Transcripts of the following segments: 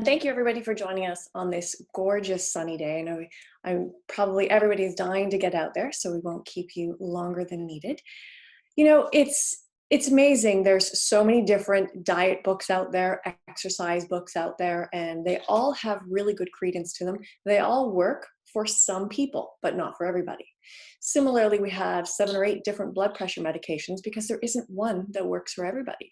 Thank you everybody for joining us on this gorgeous sunny day. I know I'm probably everybody's dying to get out there, so we won't keep you longer than needed. It's amazing. There's so many different diet books out there, exercise books out there, and they all have really good credence to them. They all work for some people, but not for everybody. Similarly, we have 7 or 8 different blood pressure medications because there isn't one that works for everybody.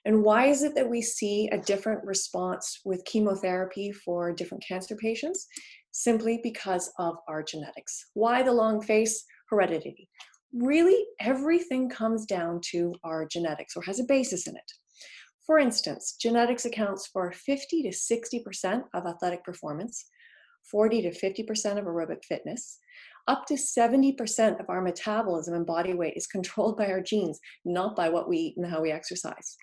And why is it that we see a different response with chemotherapy for different cancer patients? Simply because of our genetics. Why the long face? Heredity. Really, everything comes down to our genetics or has a basis in it. For instance, genetics accounts for 50 to 60% of athletic performance, 40 to 50% of aerobic fitness, up to 70% of our metabolism and body weight is controlled by our genes, not by what we eat and how we exercise.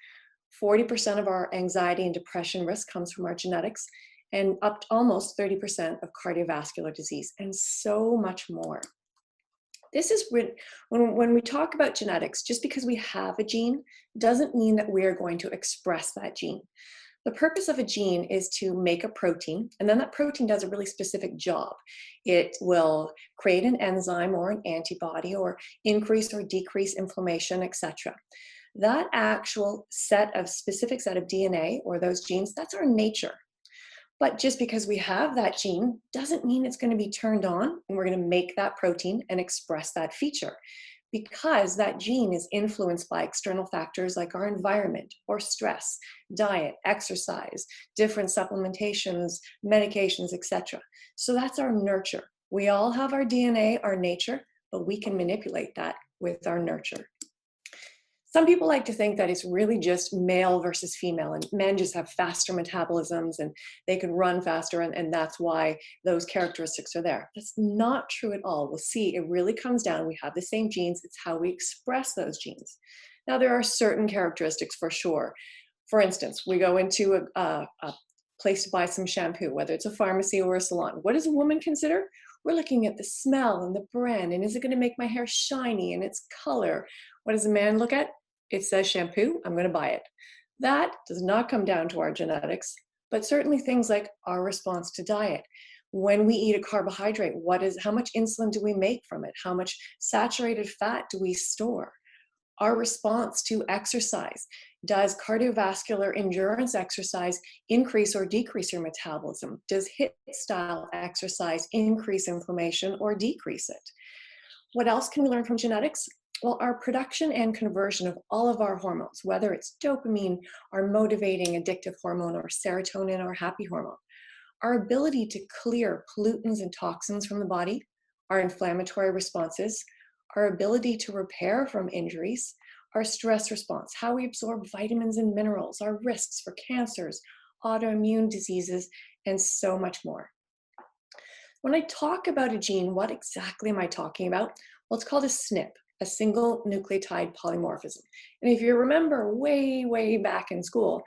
40% of our anxiety and depression risk comes from our genetics, and up to almost 30% of cardiovascular disease, and so much more. This is when we talk about genetics, just because we have a gene doesn't mean that we are going to express that gene. The purpose of a gene is to make a protein, and then that protein does a really specific job. It will create an enzyme or an antibody or increase or decrease inflammation, etc. That actual specific set of DNA or those genes, that's our nature. But just because we have that gene doesn't mean it's going to be turned on and we're going to make that protein and express that feature, because that gene is influenced by external factors like our environment or stress, diet, exercise, different supplementations, medications, etc. So that's our nurture. We all have our DNA, our nature, but we can manipulate that with our nurture. Some people like to think that it's really just male versus female, and men just have faster metabolisms and they can run faster, and that's why those characteristics are there. That's not true at all. We'll see, it really comes down, we have the same genes, it's how we express those genes. Now, there are certain characteristics for sure. For instance, we go into a place to buy some shampoo, whether it's a pharmacy or a salon. What does a woman consider? We're looking at the smell and the brand, and is it going to make my hair shiny and its color? What does a man look at? It says shampoo, I'm going to buy it. That does not come down to our genetics, but certainly things like our response to diet. When we eat a carbohydrate, how much insulin do we make from it? How much saturated fat do we store? Our response to exercise. Does cardiovascular endurance exercise increase or decrease your metabolism? Does HIIT style exercise increase inflammation or decrease it? What else can we learn from genetics? Well, our production and conversion of all of our hormones, whether it's dopamine, our motivating addictive hormone, or serotonin, our happy hormone, our ability to clear pollutants and toxins from the body, our inflammatory responses, our ability to repair from injuries, our stress response, how we absorb vitamins and minerals, our risks for cancers, autoimmune diseases, and so much more. When I talk about a gene, what exactly am I talking about? Well, it's called a SNP, a single nucleotide polymorphism. And if you remember way, way back in school,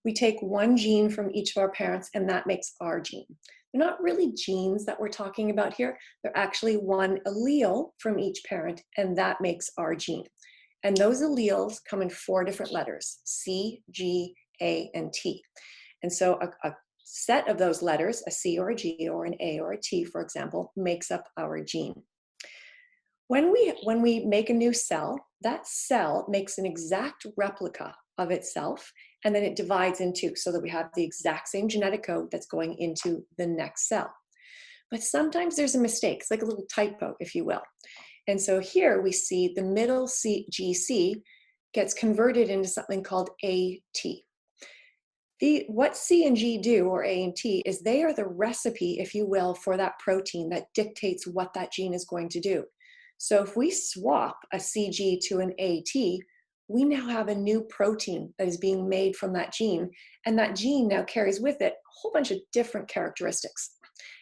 we take one gene from each of our parents and that makes our gene. They're not really genes that we're talking about here. They're actually one allele from each parent and that makes our gene. And those alleles come in 4 different letters, C, G, A, and T. And so a set of those letters, a C or a G or an A or a T, for example, makes up our gene. When we make a new cell, that cell makes an exact replica of itself, and then it divides in 2 so that we have the exact same genetic code that's going into the next cell. But sometimes there's a mistake. It's like a little typo, if you will. And so here we see the middle GC gets converted into something called AT. What C and G do, or A and T, is they are the recipe, if you will, for that protein that dictates what that gene is going to do. So if we swap a CG to an AT, we now have a new protein that is being made from that gene, and that gene now carries with it a whole bunch of different characteristics.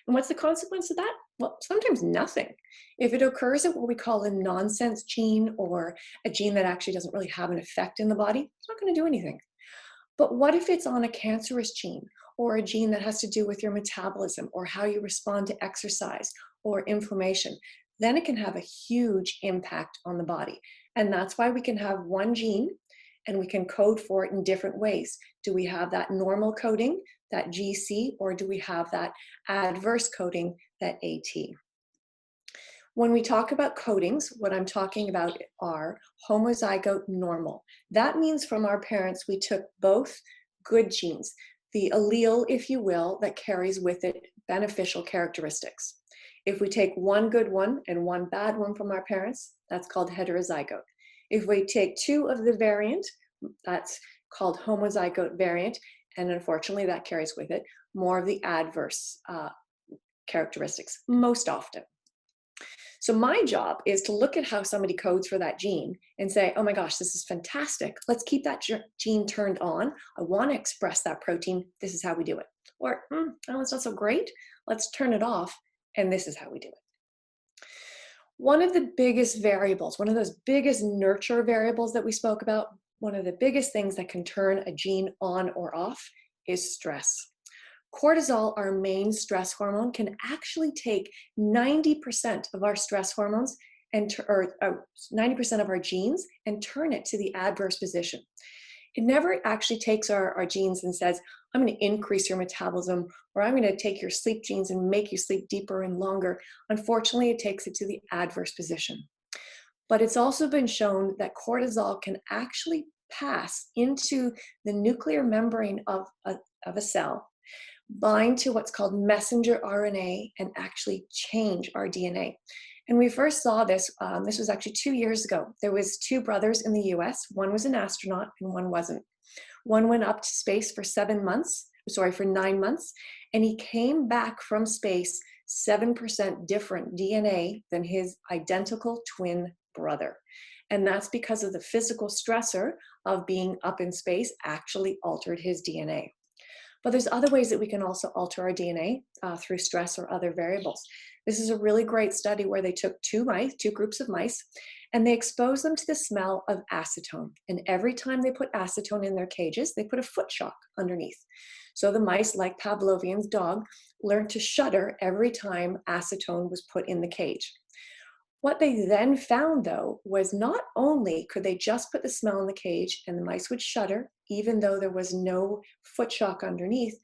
And what's the consequence of that? Well, sometimes nothing. If it occurs at what we call a nonsense gene, or a gene that actually doesn't really have an effect in the body, it's not going to do anything. But what if it's on a cancerous gene, or a gene that has to do with your metabolism, or how you respond to exercise or inflammation? Then it can have a huge impact on the body. And that's why we can have one gene and we can code for it in different ways. Do we have that normal coding, that GC, or do we have that adverse coding, that AT? When we talk about codings, what I'm talking about are homozygote normal. That means from our parents, we took both good genes, the allele, if you will, that carries with it beneficial characteristics. If we take one good one and one bad one from our parents, that's called heterozygote. If we take two of the variant, that's called homozygote variant, and unfortunately that carries with it more of the adverse characteristics most often. So my job is to look at how somebody codes for that gene and say, oh my gosh, this is fantastic. Let's keep that gene turned on. I want to express that protein. This is how we do it. Or, oh, it's not so great. Let's turn it off. And this is how we do it. One of the biggest variables, one of those biggest nurture variables that we spoke about, one of the biggest things that can turn a gene on or off is stress. Cortisol, our main stress hormone, can actually take 90% of our stress hormones and 90% of our genes and turn it to the adverse position. It never actually takes our genes and says, I'm going to increase your metabolism, or I'm going to take your sleep genes and make you sleep deeper and longer. Unfortunately, it takes it to the adverse position. But it's also been shown that cortisol can actually pass into the nuclear membrane of a cell, bind to what's called messenger RNA, and actually change our DNA. And we first saw this, this was actually 2 years ago. There was two brothers in the US. One was an astronaut and one wasn't. One went up to space for 9 months, and he came back from space 7% different DNA than his identical twin brother. And that's because of the physical stressor of being up in space actually altered his DNA. But there's other ways that we can also alter our DNA through stress or other variables. This is a really great study where they took two groups of mice, and they exposed them to the smell of acetone. And every time they put acetone in their cages, they put a foot shock underneath. So the mice, like Pavlovian's dog, learned to shudder every time acetone was put in the cage. What they then found, though, was not only could they just put the smell in the cage and the mice would shudder, even though there was no foot shock underneath,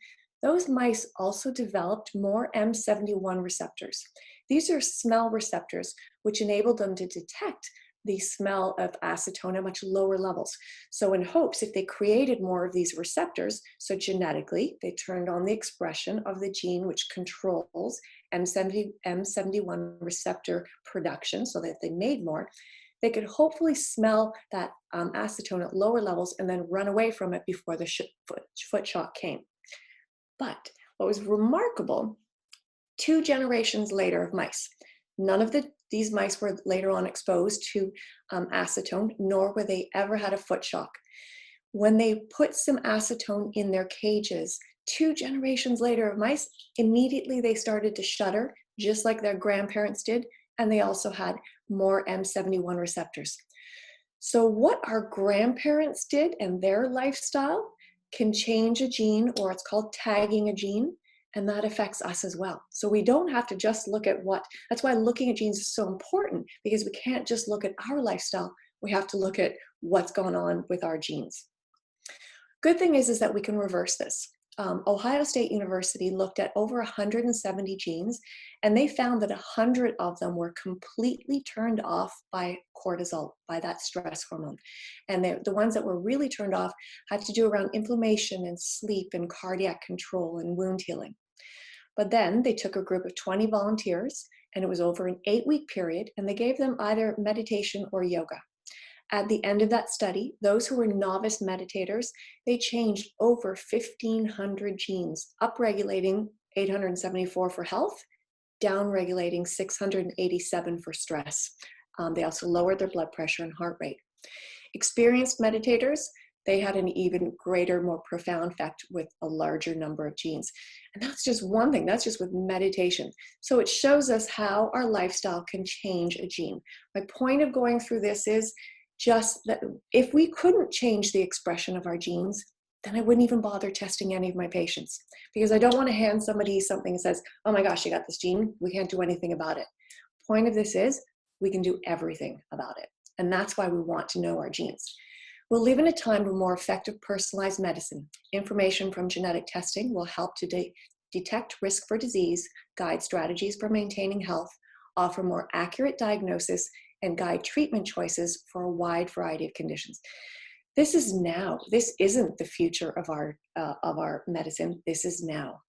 those mice also developed more M71 receptors. These are smell receptors which enabled them to detect the smell of acetone at much lower levels. So in hopes, if they created more of these receptors, so genetically, they turned on the expression of the gene which controls M71 receptor production so that they made more, they could hopefully smell that acetone at lower levels and then run away from it before the foot shock came. But what was remarkable, 2 generations later of mice, none of these mice were later on exposed to acetone, nor were they ever had a foot shock. When they put some acetone in their cages, 2 generations later of mice, immediately they started to shudder, just like their grandparents did, and they also had more M71 receptors. So what our grandparents did and their lifestyle can change a gene, or it's called tagging a gene, and that affects us as well. So we don't have to just look at that's why looking at genes is so important, because we can't just look at our lifestyle, we have to look at what's going on with our genes. Good thing is that we can reverse this. Ohio State University looked at over 170 genes, and they found that 100 of them were completely turned off by cortisol, by that stress hormone. And the ones that were really turned off had to do around inflammation and sleep and cardiac control and wound healing. But then they took a group of 20 volunteers, and it was over an 8-week period, and they gave them either meditation or yoga. At the end of that study, those who were novice meditators, they changed over 1,500 genes, upregulating 874 for health, downregulating 687 for stress. They also lowered their blood pressure and heart rate. Experienced meditators, they had an even greater, more profound effect with a larger number of genes. And that's just one thing, that's just with meditation. So it shows us how our lifestyle can change a gene. My point of going through this is just that if we couldn't change the expression of our genes, then I wouldn't even bother testing any of my patients, because I don't want to hand somebody something that says, oh my gosh, you got this gene, we can't do anything about it. Point of this is we can do everything about it. And that's why we want to know our genes. We'll live in a time of more effective personalized medicine. Information from genetic testing will help to detect risk for disease, guide strategies for maintaining health, offer more accurate diagnosis, and guide treatment choices for a wide variety of conditions. This is now. This isn't the future of our medicine. This is now.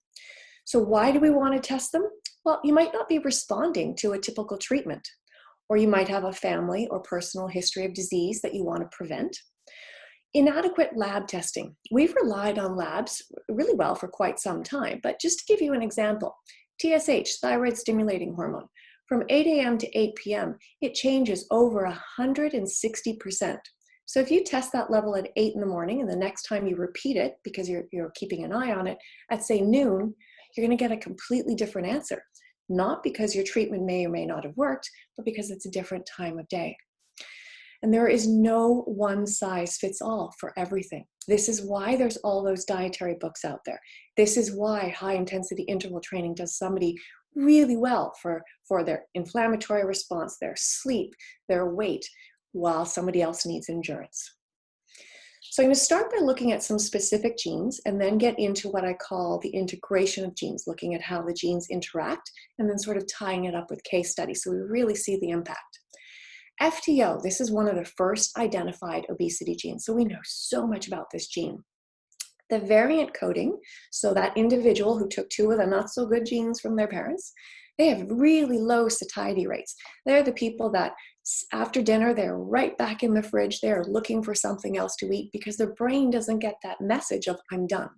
So why do we want to test them? Well, you might not be responding to a typical treatment, or you might have a family or personal history of disease that you want to prevent. Inadequate lab testing. We've relied on labs really well for quite some time, but just to give you an example, TSH, thyroid stimulating hormone, from 8 a.m. to 8 p.m., it changes over 160%. So if you test that level at 8 in the morning and the next time you repeat it, because you're keeping an eye on it, at say noon, you're going to get a completely different answer. Not because your treatment may or may not have worked, but because it's a different time of day. And there is no one size fits all for everything. This is why there's all those dietary books out there. This is why high intensity interval training does somebody really well for their inflammatory response, their sleep, their weight, while somebody else needs endurance. So I'm going to start by looking at some specific genes and then get into what I call the integration of genes, looking at how the genes interact and then sort of tying it up with case studies so we really see the impact. FTO, this is one of the first identified obesity genes, so we know so much about this gene. The variant coding, so that individual who took two of the not so good genes from their parents, they have really low satiety rates. They're the people that after dinner, they're right back in the fridge. They're looking for something else to eat because their brain doesn't get that message of I'm done.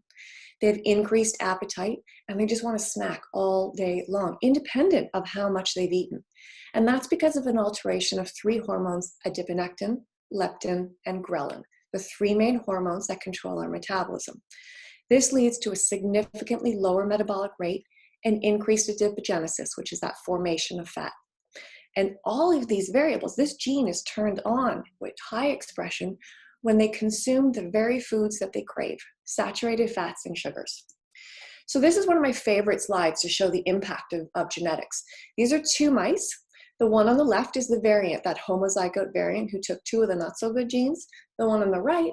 They have increased appetite and they just want to snack all day long, independent of how much they've eaten. And that's because of an alteration of three hormones, adiponectin, leptin, and ghrelin, the three main hormones that control our metabolism. This leads to a significantly lower metabolic rate and increased adipogenesis, which is that formation of fat. And all of these variables, this gene is turned on with high expression when they consume the very foods that they crave, saturated fats and sugars. So this is one of my favorite slides to show the impact of genetics. These are two mice. The one on the left is the variant, that homozygote variant who took two of the not so good genes. The one on the right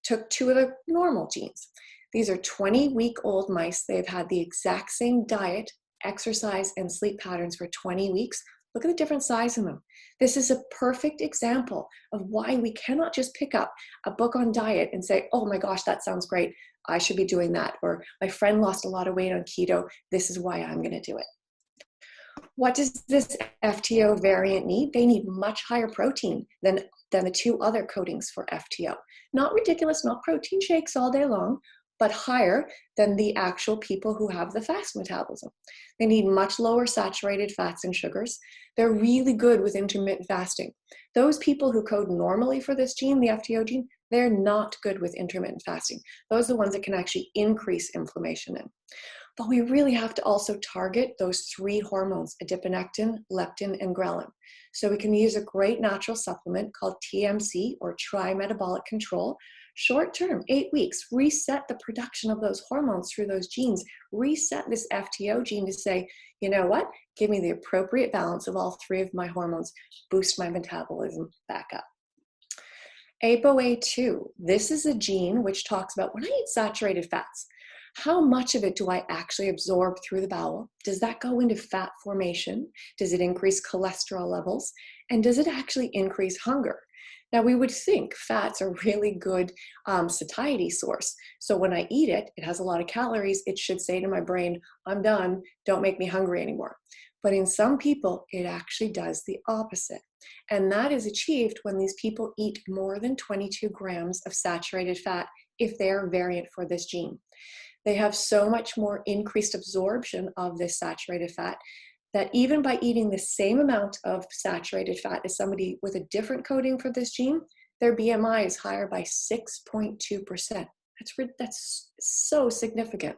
took two of the normal genes. These are 20-week-old mice. They've had the exact same diet, exercise, and sleep patterns for 20 weeks. Look at the different size in them. This is a perfect example of why we cannot just pick up a book on diet and say, oh my gosh, that sounds great. I should be doing that. Or my friend lost a lot of weight on keto. This is why I'm going to do it. What does this FTO variant need? They need much higher protein than the two other codings for FTO. Not ridiculous, not protein shakes all day long, but higher than the actual people who have the fast metabolism. They need much lower saturated fats and sugars. They're really good with intermittent fasting. Those people who code normally for this gene, the FTO gene, they're not good with intermittent fasting. Those are the ones that can actually increase inflammation in. But we really have to also target those three hormones, adiponectin, leptin, and ghrelin. So we can use a great natural supplement called TMC, or tri-metabolic control. Short term, 8 weeks, reset the production of those hormones through those genes, reset this FTO gene to say, you know what, give me the appropriate balance of all three of my hormones, boost my metabolism back up. ApoA2, this is a gene which talks about when I eat saturated fats, how much of it do I actually absorb through the bowel? Does that go into fat formation? Does it increase cholesterol levels? And does it actually increase hunger? Now, we would think fats are really good satiety source. So when I eat it, it has a lot of calories. It should say to my brain, I'm done, don't make me hungry anymore. But in some people, it actually does the opposite. And that is achieved when these people eat more than 22 grams of saturated fat if they are variant for this gene. They have so much more increased absorption of this saturated fat that even by eating the same amount of saturated fat as somebody with a different coding for this gene, their BMI is higher by 6.2%. That's so significant.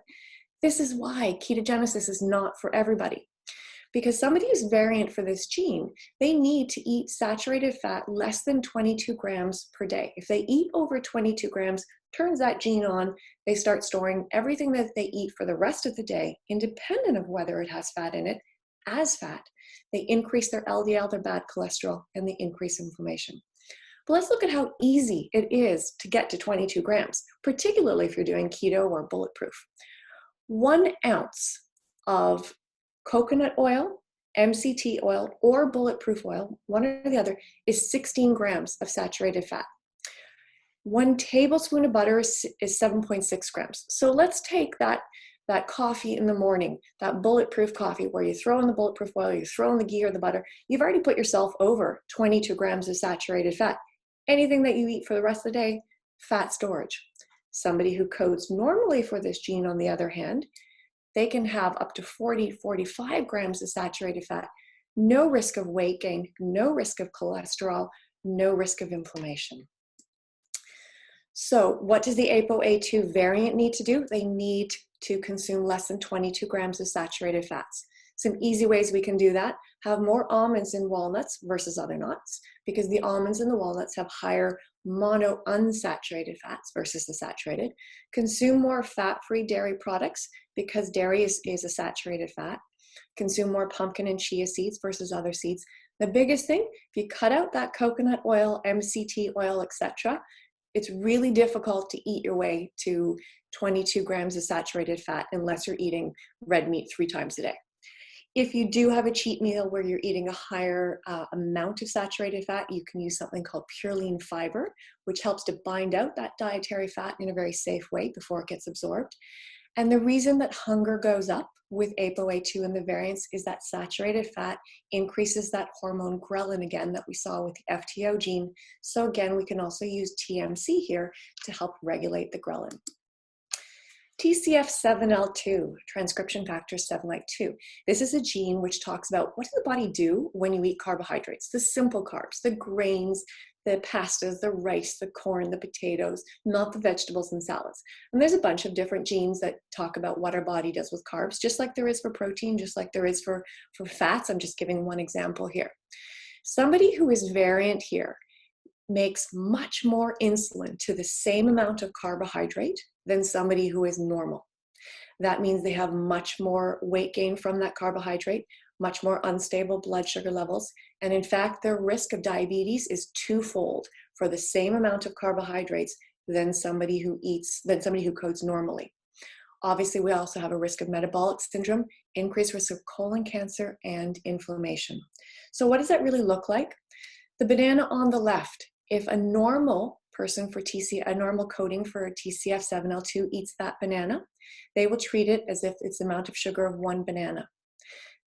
This is why ketogenesis is not for everybody. Because somebody who's variant for this gene, they need to eat saturated fat less than 22 grams per day. If they eat over 22 grams, turns that gene on, they start storing everything that they eat for the rest of the day, independent of whether it has fat in it, as fat. They increase their LDL, their bad cholesterol, and they increase inflammation. But let's look at how easy it is to get to 22 grams, particularly if you're doing keto or bulletproof. 1 ounce of coconut oil, MCT oil, or bulletproof oil, one or the other, is 16 grams of saturated fat. 1 tablespoon of butter is 7.6 grams. So let's take that coffee in the morning, that bulletproof coffee where you throw in the bulletproof oil, you throw in the ghee or the butter, you've already put yourself over 22 grams of saturated fat. Anything that you eat for the rest of the day, fat storage. Somebody who codes normally for this gene, on the other hand, they can have up to 40-45 grams of saturated fat. No risk of weight gain, no risk of cholesterol, no risk of inflammation. So what does the ApoA2 variant need to do? They need to consume less than 22 grams of saturated fats. Some easy ways we can do that: have more almonds and walnuts versus other nuts, because the almonds and the walnuts have higher monounsaturated fats versus the saturated. Consume more fat-free dairy products, because dairy is a saturated fat. Consume more pumpkin and chia seeds versus other seeds. The biggest thing, if you cut out that coconut oil, MCT oil, etc., it's really difficult to eat your way to 22 grams of saturated fat unless you're eating red meat 3 times a day. If you do have a cheat meal where you're eating a higher amount of saturated fat, you can use something called pure lean fiber, which helps to bind out that dietary fat in a very safe way before it gets absorbed. And the reason that hunger goes up with ApoA2 and the variants is that saturated fat increases that hormone ghrelin again that we saw with the FTO gene. So again, we can also use TMC here to help regulate the ghrelin. TCF7L2, transcription factor 7-like-2. This is a gene which talks about what does the body do when you eat carbohydrates, the simple carbs, the grains, the pastas, the rice, the corn, the potatoes, not the vegetables and salads. And there's a bunch of different genes that talk about what our body does with carbs, just like there is for protein, just like there is for fats. I'm just giving one example here. Somebody who is variant here makes much more insulin to the same amount of carbohydrate than somebody who is normal. That means they have much more weight gain from that carbohydrate, much more unstable blood sugar levels, and in fact, their risk of diabetes is 2-fold for the same amount of carbohydrates than somebody who codes normally. Obviously, we also have a risk of metabolic syndrome, increased risk of colon cancer, and inflammation. So what does that really look like? The banana on the left, if a normal person for a normal coding for TCF7L2 eats that banana, they will treat it as if it's the amount of sugar of 1 banana.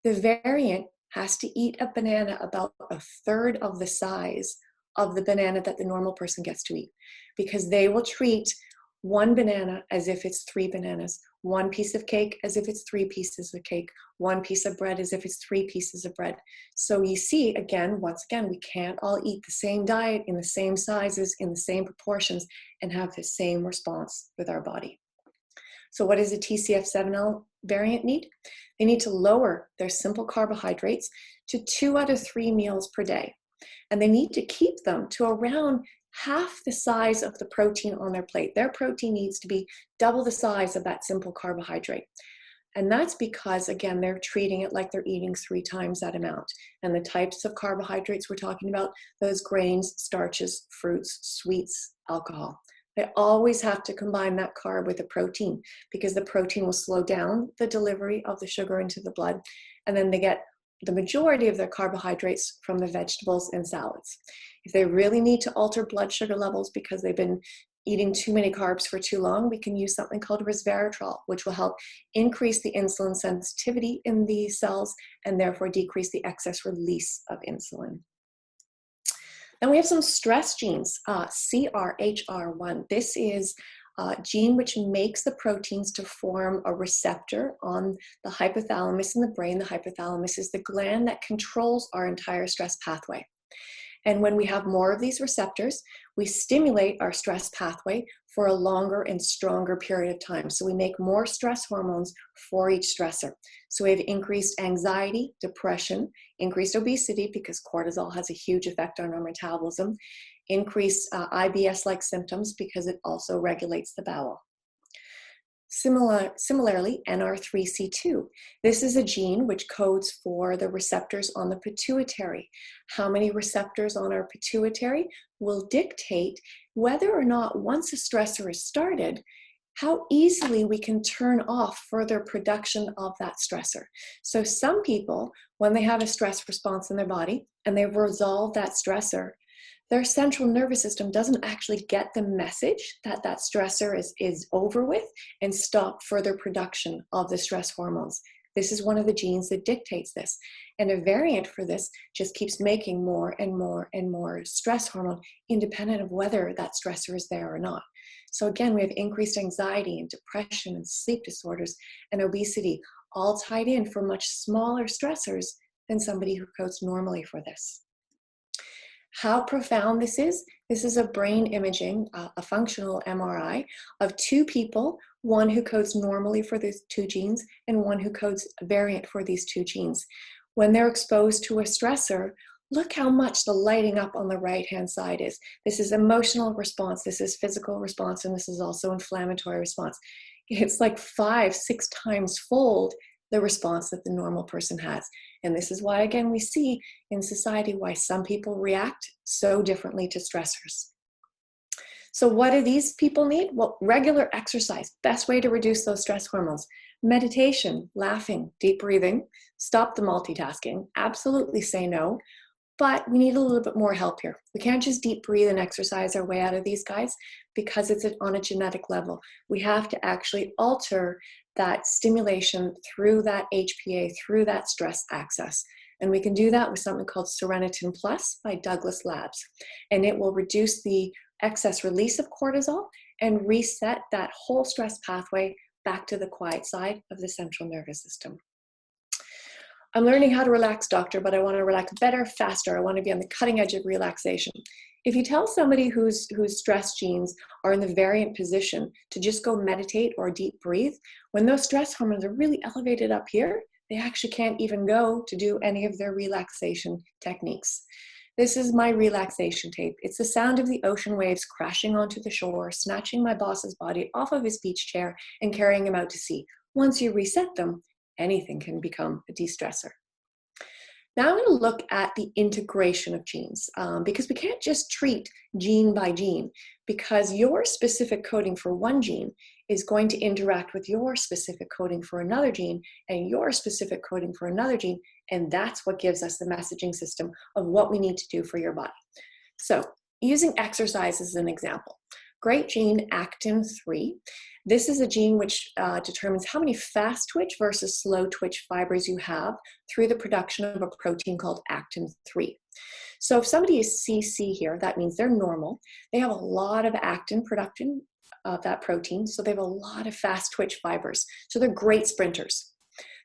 The variant has to eat a banana about 1/3 of the size of the banana that the normal person gets to eat, because they will treat 1 banana as if it's 3 bananas, 1 piece of cake as if it's 3 pieces of cake, 1 piece of bread as if it's 3 pieces of bread. So you see, once again, we can't all eat the same diet in the same sizes, in the same proportions, and have the same response with our body. So what does a TCF7L variant need? They need to lower their simple carbohydrates to 2 out of 3 meals per day. And they need to keep them to around half the size of the protein on their plate. Their protein needs to be double the size of that simple carbohydrate. And that's because, again, they're treating it like they're eating 3 times that amount. And the types of carbohydrates we're talking about, those grains, starches, fruits, sweets, alcohol. They always have to combine that carb with a protein, because the protein will slow down the delivery of the sugar into the blood. And then they get the majority of their carbohydrates from the vegetables and salads. If they really need to alter blood sugar levels because they've been eating too many carbs for too long, we can use something called resveratrol, which will help increase the insulin sensitivity in the cells and therefore decrease the excess release of insulin. Then we have some stress genes, CRHR1. This is a gene which makes the proteins to form a receptor on the hypothalamus in the brain. The hypothalamus is the gland that controls our entire stress pathway. And when we have more of these receptors, we stimulate our stress pathway for a longer and stronger period of time. So we make more stress hormones for each stressor. So we have increased anxiety, depression, increased obesity, because cortisol has a huge effect on our metabolism, increased IBS-like symptoms because it also regulates the bowel. Similarly, NR3C2. This is a gene which codes for the receptors on the pituitary. How many receptors on our pituitary will dictate whether or not, once a stressor is started, how easily we can turn off further production of that stressor. So some people, when they have a stress response in their body and they've resolved that stressor, their central nervous system doesn't actually get the message that that stressor is over with and stop further production of the stress hormones. This is one of the genes that dictates this. And a variant for this just keeps making more and more and more stress hormone independent of whether that stressor is there or not. So again, we have increased anxiety and depression and sleep disorders and obesity all tied in for much smaller stressors than somebody who codes normally for this. How profound this is a brain imaging, a functional MRI of two people, one who codes normally for these two genes and one who codes variant for these two genes. When they're exposed to a stressor, look how much the lighting up on the right-hand side is. This is emotional response, this is physical response, and this is also inflammatory response. It's like 5-6 times fold the response that the normal person has. And this is why, again, we see in society why some people react so differently to stressors. So what do these people need? Well, regular exercise, best way to reduce those stress hormones. Meditation, laughing, deep breathing, stop the multitasking, absolutely say no, but we need a little bit more help here. We can't just deep breathe and exercise our way out of these guys because it's on a genetic level. We have to actually alter that stimulation through that HPA, through that stress axis. And we can do that with something called Serotonin Plus by Douglas Labs. And it will reduce the excess release of cortisol and reset that whole stress pathway back to the quiet side of the central nervous system. I'm learning how to relax, doctor, but I want to relax better, faster. I want to be on the cutting edge of relaxation. If you tell somebody whose stress genes are in the variant position to just go meditate or deep breathe, when those stress hormones are really elevated up here, they actually can't even go to do any of their relaxation techniques. This is my relaxation tape. It's the sound of the ocean waves crashing onto the shore, snatching my boss's body off of his beach chair and carrying him out to sea. Once you reset them, anything can become a de-stressor. Now I'm going to look at the integration of genes because we can't just treat gene by gene because your specific coding for one gene is going to interact with your specific coding for another gene and your specific coding for another gene, and that's what gives us the messaging system of what we need to do for your body. So using exercise as an example, great gene actin-3. This is a gene which determines how many fast twitch versus slow twitch fibers you have through the production of a protein called actin-3. So if somebody is CC here, that means they're normal. They have a lot of actin production of that protein, so they have a lot of fast twitch fibers. So they're great sprinters.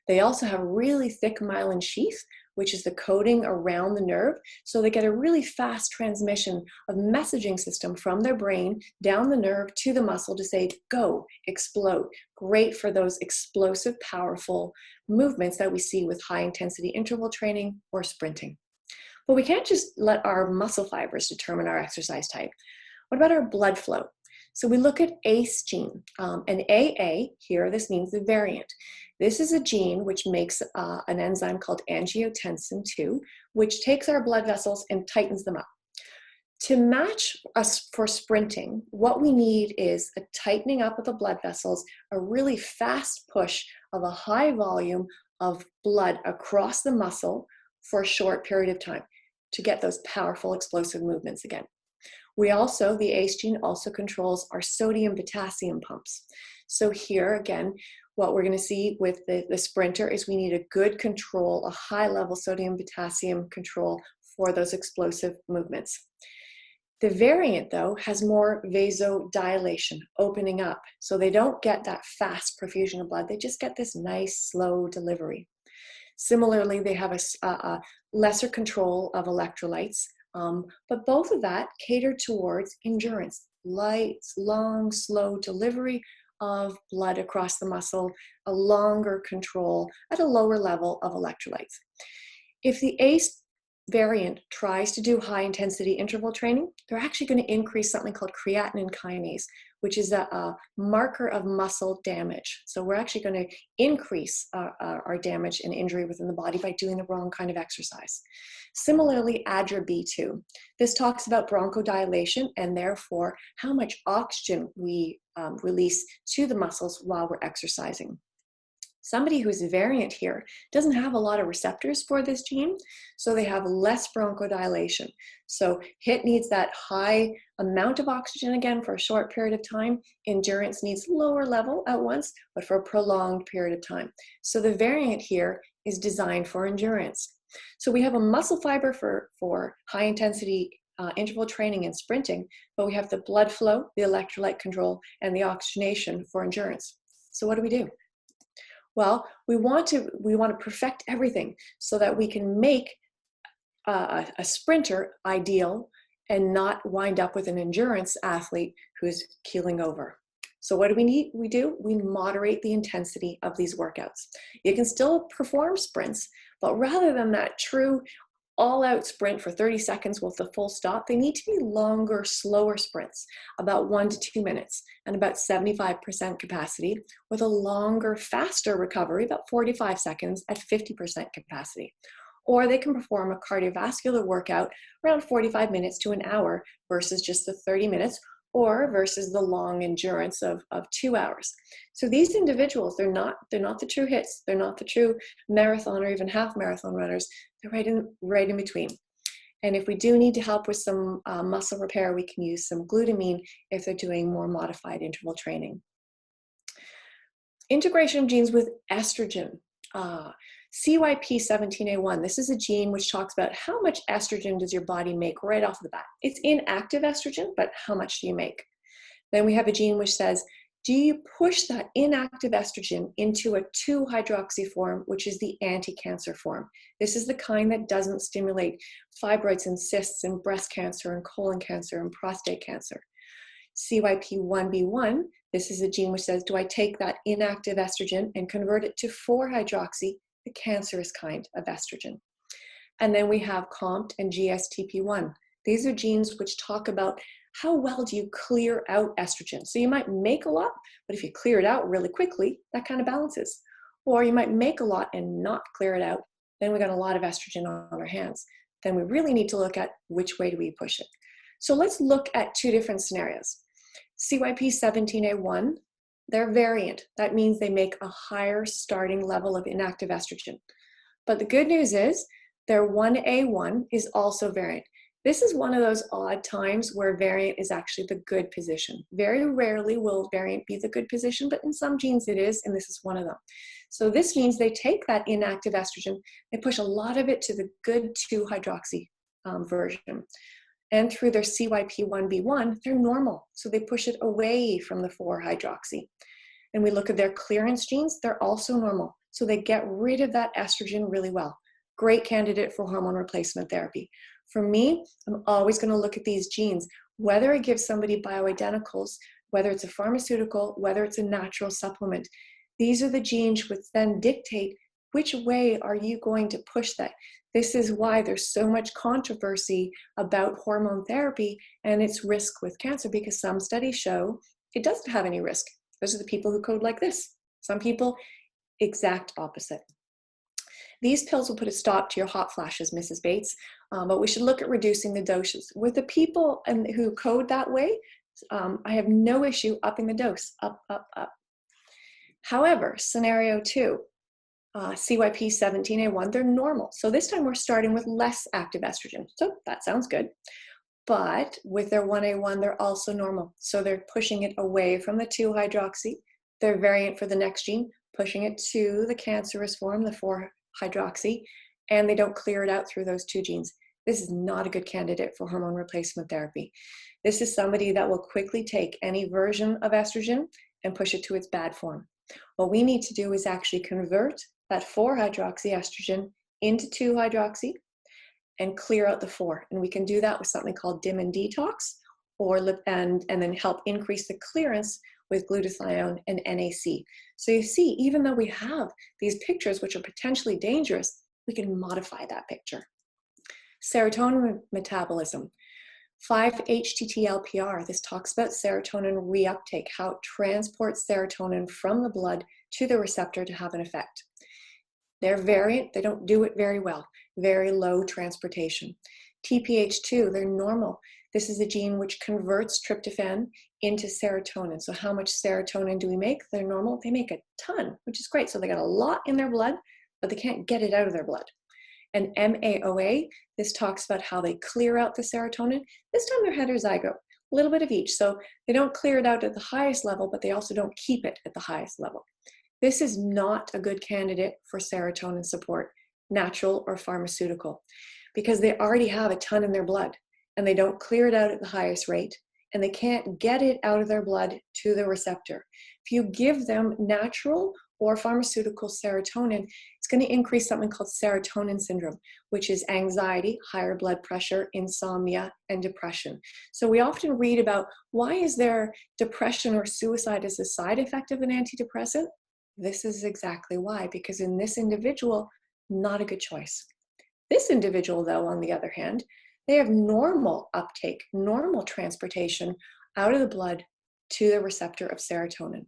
They also have really thick myelin sheath, which is the coating around the nerve, so they get a really fast transmission of messaging system from their brain down the nerve to the muscle to say, go, explode. Great for those explosive, powerful movements that we see with high intensity interval training or sprinting. But we can't just let our muscle fibers determine our exercise type. What about our blood flow? So we look at ACE gene, and AA here, this means the variant. This is a gene which makes an enzyme called angiotensin II, which takes our blood vessels and tightens them up. To match us for sprinting, what we need is a tightening up of the blood vessels, a really fast push of a high volume of blood across the muscle for a short period of time to get those powerful explosive movements again. We also, the ACE gene also controls our sodium-potassium pumps. So here again, what we're going to see with the sprinter is we need a good control, a high-level sodium-potassium control for those explosive movements. The variant, though, has more vasodilation, opening up. So they don't get that fast profusion of blood. They just get this nice, slow delivery. Similarly, they have a lesser control of electrolytes, but both of that cater towards endurance, light, long, slow delivery of blood across the muscle, a longer control at a lower level of electrolytes. If the ACE variant tries to do high intensity interval training, they're actually going to increase something called creatine kinase, which is a marker of muscle damage. So we're actually going to increase our damage and injury within the body by doing the wrong kind of exercise. Similarly, ADRA-B2. This talks about bronchodilation and therefore how much oxygen we release to the muscles while we're exercising. Somebody who's variant here doesn't have a lot of receptors for this gene, so they have less bronchodilation. So HIIT needs that high amount of oxygen again for a short period of time. Endurance needs lower level at once, but for a prolonged period of time. So the variant here is designed for endurance. So we have a muscle fiber for high intensity interval training and sprinting, but we have the blood flow, the electrolyte control, and the oxygenation for endurance. So what do? Well, we want to perfect everything so that we can make a sprinter ideal and not wind up with an endurance athlete who's keeling over. So what do we need? We moderate the intensity of these workouts. You can still perform sprints, but rather than that true all-out sprint for 30 seconds with the full stop, they need to be longer, slower sprints, about 1 to 2 minutes, and about 75% capacity, with a longer, faster recovery, about 45 seconds at 50% capacity. Or they can perform a cardiovascular workout around 45 minutes to an hour versus just the 30 minutes, or versus the long endurance of 2 hours. So these individuals, they're not the true hits, they're not the true marathon or even half marathon runners, they're right in between. And if we do need to help with some muscle repair, we can use some glutamine if they're doing more modified interval training. Integration of genes with estrogen. CYP17A1, this is a gene which talks about how much estrogen does your body make right off the bat. It's inactive estrogen, but how much do you make? Then we have a gene which says, do you push that inactive estrogen into a 2-hydroxy form, which is the anti-cancer form? This is the kind that doesn't stimulate fibroids and cysts and breast cancer and colon cancer and prostate cancer. CYP1B1, this is a gene which says, do I take that inactive estrogen and convert it to 4-hydroxy, the cancerous kind of estrogen? And then we have COMT and GSTP1. These are genes which talk about how well do you clear out estrogen. So you might make a lot, but if you clear it out really quickly, that kind of balances. Or you might make a lot and not clear it out, then we got a lot of estrogen on our hands. Then we really need to look at which way do we push it. So let's look at 2 different scenarios. CYP17A1, they're variant. That means they make a higher starting level of inactive estrogen. But the good news is their 1A1 is also variant. This is one of those odd times where variant is actually the good position. Very rarely will variant be the good position, but in some genes it is, and this is one of them. So this means they take that inactive estrogen, they push a lot of it to the good 2-hydroxy version. And through their CYP1B1, they're normal. So they push it away from the 4-hydroxy. And we look at their clearance genes, they're also normal. So they get rid of that estrogen really well. Great candidate for hormone replacement therapy. For me, I'm always going to look at these genes, whether it gives somebody bioidenticals, whether it's a pharmaceutical, whether it's a natural supplement. These are the genes which then dictate which way are you going to push that. This is why there's so much controversy about hormone therapy and its risk with cancer, because some studies show it doesn't have any risk. Those are the people who code like this. Some people, exact opposite. These pills will put a stop to your hot flashes, Mrs. Bates, but we should look at reducing the doses. With the people who code that way, I have no issue upping the dose, up, up, up. However, scenario 2, CYP17A1, they're normal. So this time we're starting with less active estrogen. So that sounds good. But with their 1A1, they're also normal. So they're pushing it away from the 2-hydroxy. They're variant for the next gene, pushing it to the cancerous form, the 4-hydroxy, and they don't clear it out through those 2 genes. This is not a good candidate for hormone replacement therapy. This is somebody that will quickly take any version of estrogen and push it to its bad form. What we need to do is actually convert that 4-hydroxy estrogen into 2-hydroxy and clear out the 4. And we can do that with something called dim and detox, and then help increase the clearance with glutathione and NAC. So you see, even though we have these pictures which are potentially dangerous, we can modify that picture. Serotonin metabolism. 5-HTT-LPR, this talks about serotonin reuptake, how it transports serotonin from the blood to the receptor to have an effect. They're variant, they don't do it very well, very low transportation. TPH2, they're normal. This is a gene which converts tryptophan into serotonin. So how much serotonin do we make? They're normal, they make a ton, which is great. So they got a lot in their blood, but they can't get it out of their blood. And MAOA, this talks about how they clear out the serotonin. This time they're heterozygote, a little bit of each. So they don't clear it out at the highest level, but they also don't keep it at the highest level. This is not a good candidate for serotonin support, natural or pharmaceutical, because they already have a ton in their blood and they don't clear it out at the highest rate and they can't get it out of their blood to the receptor. If you give them natural or pharmaceutical serotonin, it's going to increase something called serotonin syndrome, which is anxiety, higher blood pressure, insomnia, and depression. So we often read about why is there depression or suicide as a side effect of an antidepressant? This is exactly why, because in this individual, not a good choice. This individual, though, on the other hand, they have normal uptake, normal transportation out of the blood to the receptor of serotonin.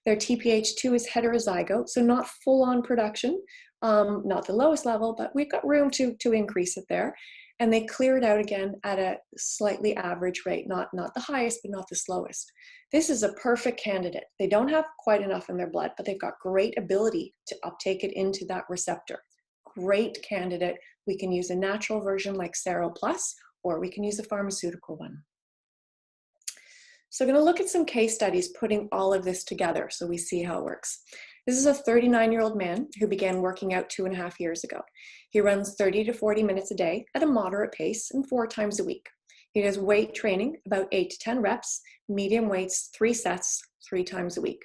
Their TPH2 is heterozygote, so not full-on production, not the lowest level, but we've got room to increase it there. And they clear it out again at a slightly average rate, not the highest, but not the slowest. This is a perfect candidate. They don't have quite enough in their blood, but they've got great ability to uptake it into that receptor. Great candidate. We can use a natural version like Sero Plus, or we can use a pharmaceutical one. So I'm going to look at some case studies putting all of this together so we see how it works. This is a 39-year-old man who began working out 2.5 years ago. He runs 30 to 40 minutes a day at a moderate pace and 4 times a week. He does weight training, about 8 to 10 reps, medium weights, 3 sets, 3 times a week.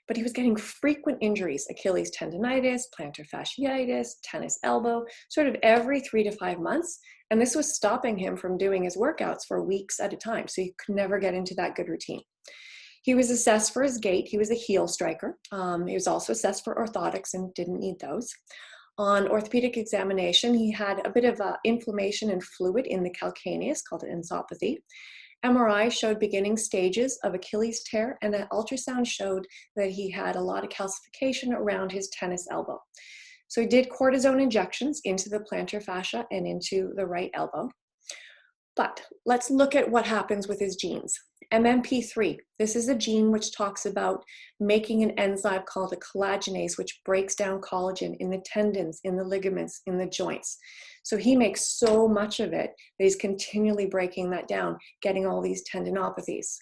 But he was getting frequent injuries, Achilles tendonitis, plantar fasciitis, tennis elbow, sort of every 3 to 5 months. And this was stopping him from doing his workouts for weeks at a time. So he could never get into that good routine. He was assessed for his gait. He was a heel striker. He was also assessed for orthotics and didn't need those. On orthopedic examination, he had a bit of inflammation and fluid in the calcaneus, called ensopathy. MRI showed beginning stages of Achilles tear, and an ultrasound showed that he had a lot of calcification around his tennis elbow. So he did cortisone injections into the plantar fascia and into the right elbow. But let's look at what happens with his genes. MMP3, this is a gene which talks about making an enzyme called a collagenase, which breaks down collagen in the tendons, in the ligaments, in the joints. So he makes so much of it that he's continually breaking that down, getting all these tendinopathies.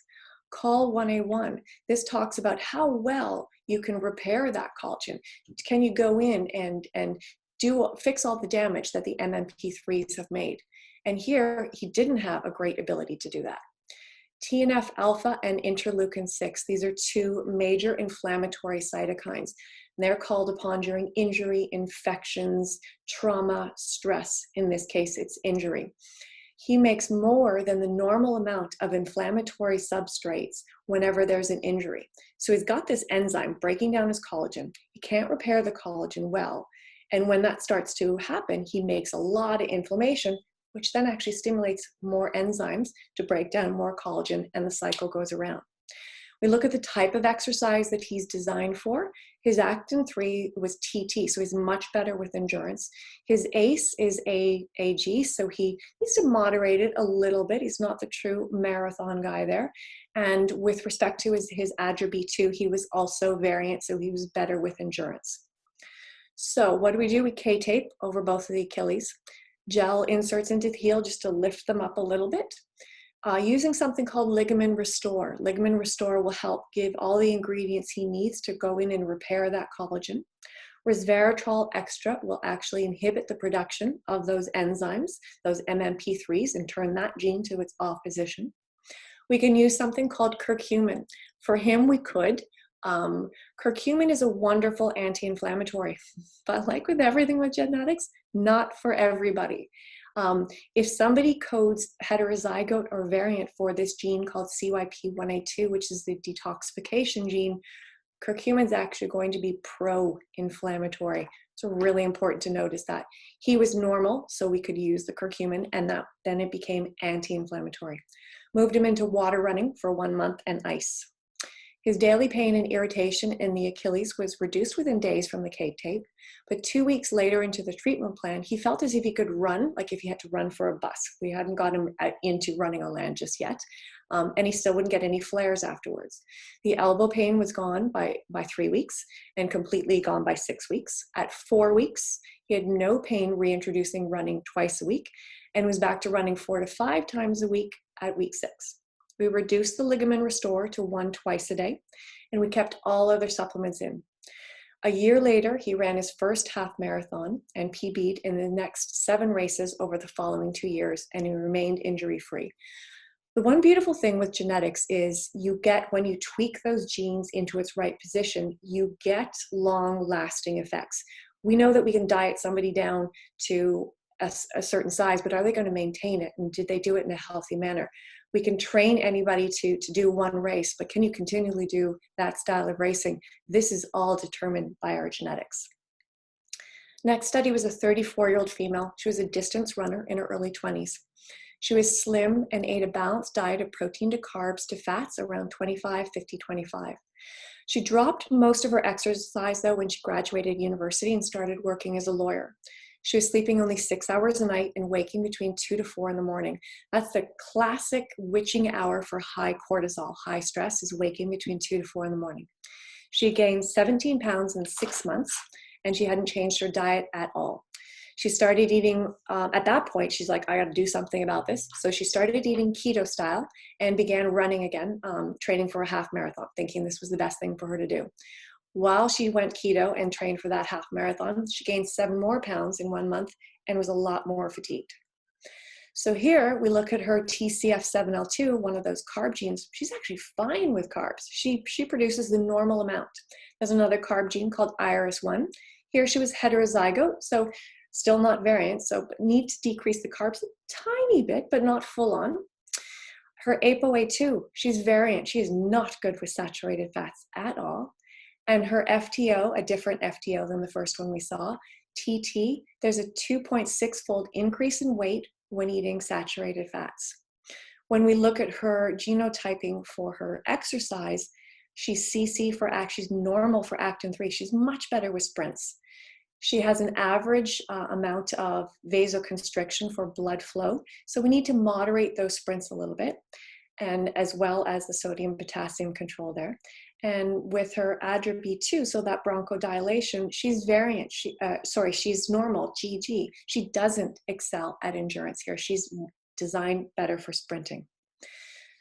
COL1A1, this talks about how well you can repair that collagen. Can you go in and fix all the damage that the MMP3s have made? And here, he didn't have a great ability to do that. TNF alpha and interleukin 6, these are 2 major inflammatory cytokines. They're called upon during injury, infections, trauma, stress. In this case, it's injury. He makes more than the normal amount of inflammatory substrates whenever there's an injury. So he's got this enzyme breaking down his collagen. He can't repair the collagen well. And when that starts to happen, he makes a lot of inflammation, which then actually stimulates more enzymes to break down more collagen, and the cycle goes around. We look at the type of exercise that he's designed for. His Actin 3 was TT, so he's much better with endurance. His ACE is AG, so he needs to moderate it a little bit. He's not the true marathon guy there. And with respect to his ADRA-B2, he was also variant, so he was better with endurance. So what do? We K-tape over both of the Achilles. Gel inserts into the heel just to lift them up a little bit. Using something called Ligament Restore. Ligament Restore will help give all the ingredients he needs to go in and repair that collagen. Resveratrol extra will actually inhibit the production of those enzymes, those MMP3s, and turn that gene to its off position. We can use something called curcumin. For him, we could. Curcumin is a wonderful anti-inflammatory, but like with everything with genetics, not for everybody. If somebody codes heterozygote or variant for this gene called CYP1A2, which is the detoxification gene, Curcumin is actually going to be pro-inflammatory. So really important to notice that. He was normal, so we could use the curcumin, and then it became anti-inflammatory. Moved him into water running for 1 month and ice. His daily pain and irritation in the Achilles was reduced within days from the cake tape, but 2 weeks later into the treatment plan, he felt as if he could run, like if he had to run for a bus. We hadn't got him into running on land just yet, and he still wouldn't get any flares afterwards. The elbow pain was gone by 3 weeks and completely gone by 6 weeks. At 4 weeks, he had no pain reintroducing running twice a week and was back to running 4 to 5 times a week at week 6. We reduced the ligament restore to 1 twice a day, and we kept all other supplements in. A year later, he ran his first half marathon and PB'd in the next 7 races over the following 2 years, and he remained injury-free. The one beautiful thing with genetics is you get, when you tweak those genes into its right position, you get long-lasting effects. We know that we can diet somebody down to a certain size, but are they going to maintain it? And did they do it in a healthy manner? We can train anybody to do one race, but can you continually do that style of racing? This is all determined by our genetics. Next study was a 34-year-old female. She was a distance runner in her early 20s. She was slim and ate a balanced diet of protein to carbs to fats around 25, 50, 25. She dropped most of her exercise though when she graduated university and started working as a lawyer. She was sleeping only 6 hours a night and waking between 2 to 4 in the morning. That's the classic witching hour for high cortisol, high stress, is waking between 2 to 4 in the morning. She gained 17 pounds in 6 months, and she hadn't changed her diet at all. She started eating, at that point, she's like, I got to do something about this. So she started eating keto style and began running again, training for a half marathon, thinking this was the best thing for her to do. While she went keto and trained for that half marathon, she gained 7 more pounds in 1 month and was a lot more fatigued. So here we look at her TCF7L2, one of those carb genes. She's actually fine with carbs. She produces the normal amount. There's another carb gene called IRS1. Here she was heterozygote, so still not variant, so need to decrease the carbs a tiny bit, but not full on. Her ApoA2, she's variant. She is not good with saturated fats at all. And her FTO, a different FTO than the first one we saw, TT, there's a 2.6-fold increase in weight when eating saturated fats. When we look at her genotyping for her exercise, she's CC for ACT, she's normal for actin 3. She's much better with sprints. She has an average amount of vasoconstriction for blood flow, so we need to moderate those sprints a little bit, and as well as the sodium-potassium control there. And with her ADRA-B2, so that bronchodilation, she's variant. She's normal, GG. She doesn't excel at endurance here. She's designed better for sprinting.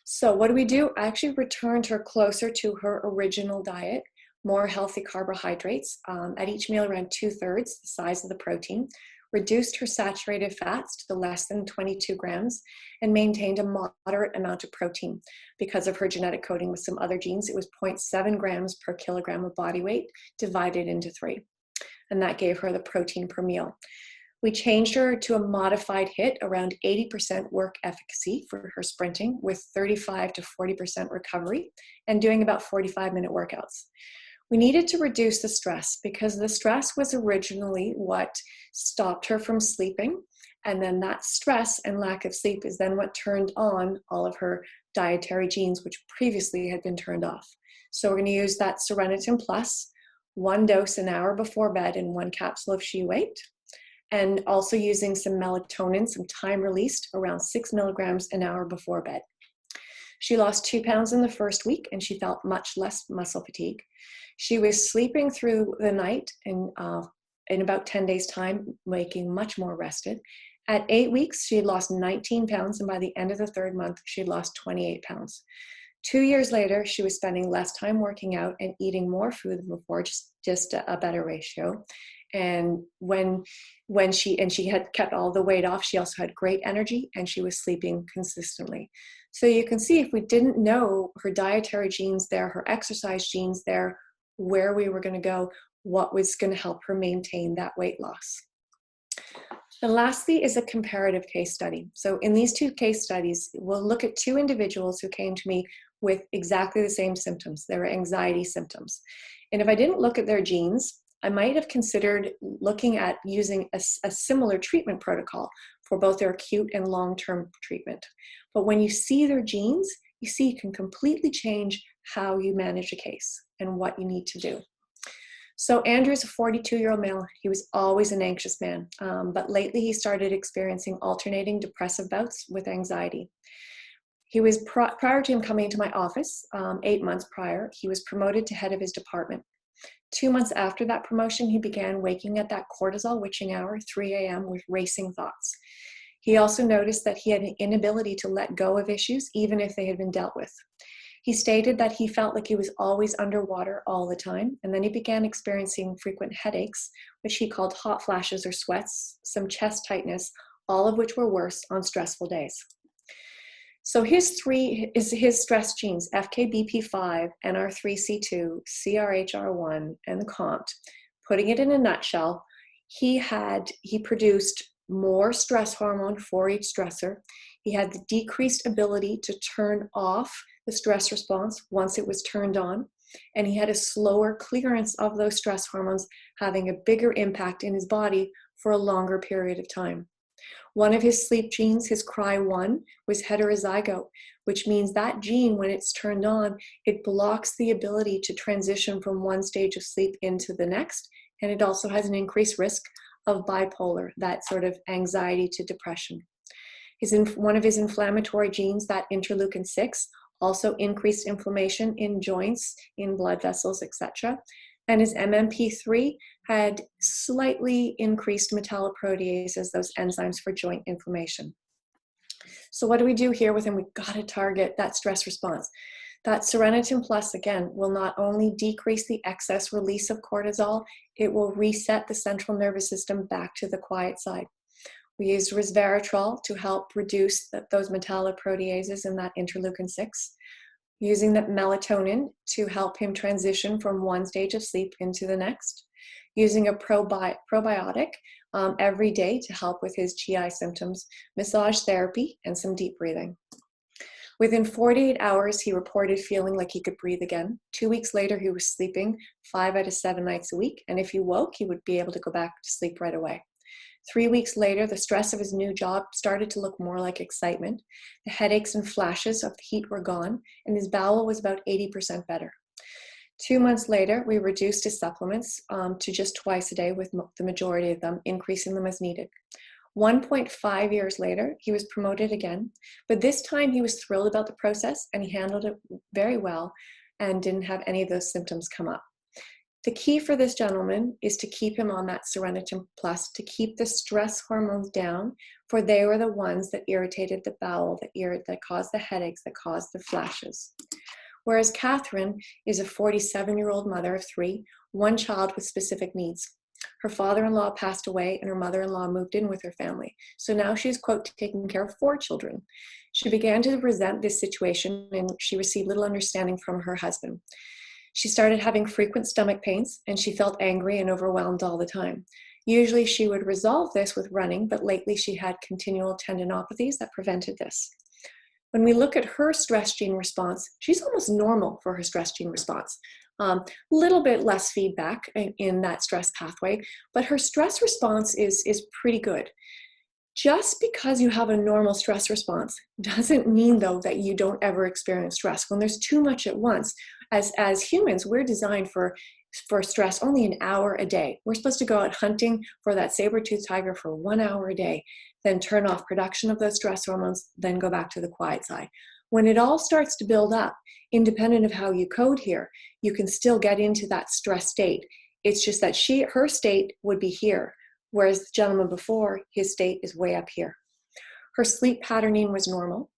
So what do? I actually returned her closer to her original diet, more healthy carbohydrates, at each meal around 2/3 the size of the protein, reduced her saturated fats to less than 22 grams, and maintained a moderate amount of protein. Because of her genetic coding with some other genes, it was 0.7 grams per kilogram of body weight divided into 3. And that gave her the protein per meal. We changed her to a modified HIIT, around 80% work efficacy for her sprinting, with 35 to 40% recovery, and doing about 45-minute workouts. We needed to reduce the stress because the stress was originally what stopped her from sleeping. And then that stress and lack of sleep is then what turned on all of her dietary genes, which previously had been turned off. So we're going to use that Serenitin Plus, 1 dose an hour before bed and 1 capsule of She Weight. And also using some melatonin, some time released, around 6 milligrams an hour before bed. She lost 2 pounds in the first week and she felt much less muscle fatigue. She was sleeping through the night in about 10 days' time, waking much more rested. At 8 weeks, she had lost 19 pounds, and by the end of the 3rd month, she had lost 28 pounds. 2 years later, she was spending less time working out and eating more food than before, just a better ratio. And when she had kept all the weight off, she also had great energy and she was sleeping consistently. So you can see, if we didn't know her dietary genes there, her exercise genes there, where we were going to go, what was going to help her maintain that weight loss. And lastly is a comparative case study. So in these 2 case studies, we'll look at 2 individuals who came to me with exactly the same symptoms. They were anxiety symptoms. And if I didn't look at their genes, I might have considered looking at using a similar treatment protocol for both their acute and long-term treatment. But when you see their genes, you see you can completely change how you manage a case and what you need to do. So Andrew is a 42-year-old male. He was always an anxious man, but lately he started experiencing alternating depressive bouts with anxiety. He was, prior to him coming into my office, 8 months prior, he was promoted to head of his department. 2 months after that promotion, he began waking at that cortisol witching hour, 3 a.m., with racing thoughts. He also noticed that he had an inability to let go of issues, even if they had been dealt with. He stated that he felt like he was always underwater all the time, and then he began experiencing frequent headaches, which he called hot flashes or sweats, some chest tightness, all of which were worse on stressful days. So his stress genes, FKBP5, NR3C2, CRHR1, and the COMT. Putting it in a nutshell, he produced more stress hormone for each stressor. He had the decreased ability to turn off the stress response once it was turned on, and he had a slower clearance of those stress hormones, having a bigger impact in his body for a longer period of time. One of his sleep genes, his CRY1, was heterozygote, which means that gene, when it's turned on, it blocks the ability to transition from one stage of sleep into the next, and it also has an increased risk of bipolar, that sort of anxiety to depression. One of his inflammatory genes, that interleukin-6, also increased inflammation in joints, in blood vessels, etc. And his MMP3 had slightly increased metalloproteases, those enzymes for joint inflammation. So what do we do here with him? We've got to target that stress response. That Serenatin Plus, again, will not only decrease the excess release of cortisol, it will reset the central nervous system back to the quiet side. We used resveratrol to help reduce those metalloproteases and that interleukin-6, using that melatonin to help him transition from one stage of sleep into the next, using a probiotic every day to help with his GI symptoms, massage therapy, and some deep breathing. Within 48 hours, he reported feeling like he could breathe again. 2 weeks later, he was sleeping 5 out of 7 nights a week, and if he woke, he would be able to go back to sleep right away. 3 weeks later, the stress of his new job started to look more like excitement. The headaches and flashes of the heat were gone, and his bowel was about 80% better. 2 months later, we reduced his supplements to just twice a day, with the majority of them, increasing them as needed. 1.5 years later, he was promoted again, but this time he was thrilled about the process and he handled it very well and didn't have any of those symptoms come up. The key for this gentleman is to keep him on that Serenatin Plus, to keep the stress hormones down, for they were the ones that irritated the bowel, that caused the headaches, that caused the flashes. Whereas Catherine is a 47-year-old mother of 3, one child with specific needs. Her father-in-law passed away and her mother-in-law moved in with her family. So now she's, quote, taking care of 4 children. She began to resent this situation and she received little understanding from her husband. She started having frequent stomach pains and she felt angry and overwhelmed all the time. Usually she would resolve this with running, but lately she had continual tendinopathies that prevented this. When we look at her stress gene response, she's almost normal for her stress gene response. Little bit less feedback in that stress pathway, but her stress response is pretty good. Just because you have a normal stress response doesn't mean, though, that you don't ever experience stress. When there's too much at once, as humans, we're designed for stress only an hour a day. We're supposed to go out hunting for that saber-toothed tiger for 1 hour a day, then turn off production of those stress hormones, then go back to the quiet side. When it all starts to build up, independent of how you code here, you can still get into that stress state. It's just that her state would be here, whereas the gentleman before, his state is way up here. Her sleep patterning was normal,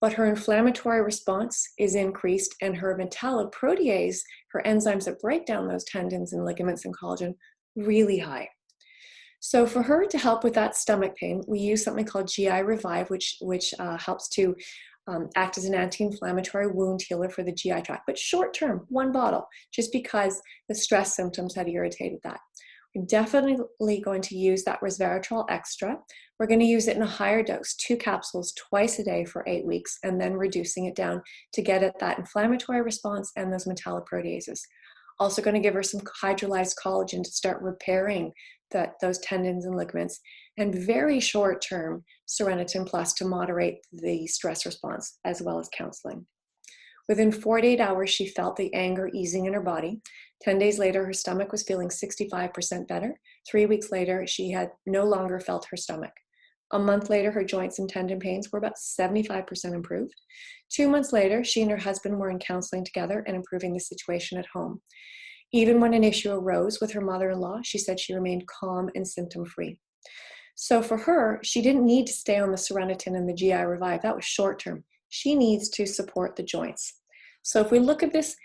but her inflammatory response is increased and her metalloprotease, her enzymes that break down those tendons and ligaments and collagen, really high. So for her to help with that stomach pain, we use something called GI Revive, which helps to act as an anti-inflammatory wound healer for the GI tract, but short term, 1 bottle, just because the stress symptoms had irritated that. You're definitely going to use that resveratrol extra. We're going to use it in a higher dose, 2 capsules twice a day for 8 weeks, and then reducing it down to get at that inflammatory response and those metalloproteases. Also going to give her some hydrolyzed collagen to start repairing those tendons and ligaments, and very short-term Seronitin Plus to moderate the stress response, as well as counseling. Within 48 hours, she felt the anger easing in her body. 10 days later, her stomach was feeling 65% better. 3 weeks later, she had no longer felt her stomach. A month later, her joints and tendon pains were about 75% improved. 2 months later, she and her husband were in counseling together and improving the situation at home. Even when an issue arose with her mother-in-law, she said she remained calm and symptom-free. So for her, she didn't need to stay on the Seronitin and the GI Revive. That was short-term. She needs to support the joints. So if we look at this,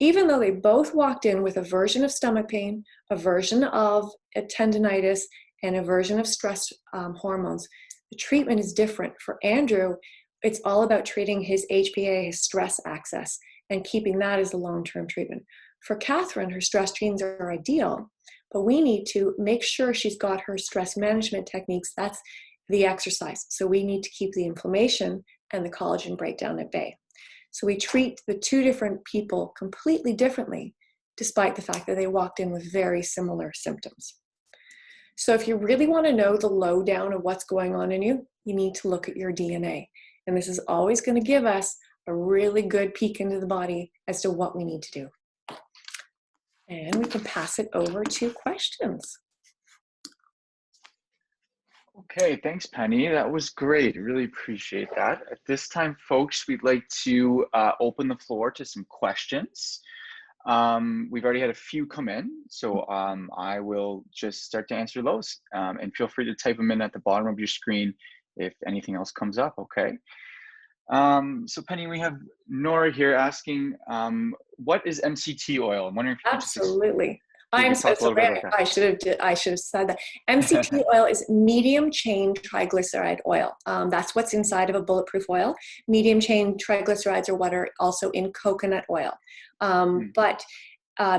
even though they both walked in with a version of stomach pain, a version of a tendinitis, and a version of stress hormones, the treatment is different. For Andrew, it's all about treating his HPA, his stress axis, and keeping that as a long-term treatment. For Catherine, her stress genes are ideal, but we need to make sure she's got her stress management techniques. That's the exercise. So we need to keep the inflammation and the collagen breakdown at bay. So we treat the 2 different people completely differently, despite the fact that they walked in with very similar symptoms. So if you really want to know the lowdown of what's going on in you, you need to look at your DNA. And this is always going to give us a really good peek into the body as to what we need to do. And we can pass it over to questions. Okay, thanks, Penny. That was great. Really appreciate that. At this time, folks, we'd like to open the floor to some questions. We've already had a few come in, so I will just start to answer those. And feel free to type them in at the bottom of your screen if anything else comes up, okay? So Penny, we have Nora here asking, what is MCT oil? I'm wondering if you could Absolutely. maybe I'm talk so a little bit sorry. about that. I should have said that. MCT oil is medium chain triglyceride oil. That's what's inside of a bulletproof oil. Medium chain triglycerides are what are also in coconut oil. But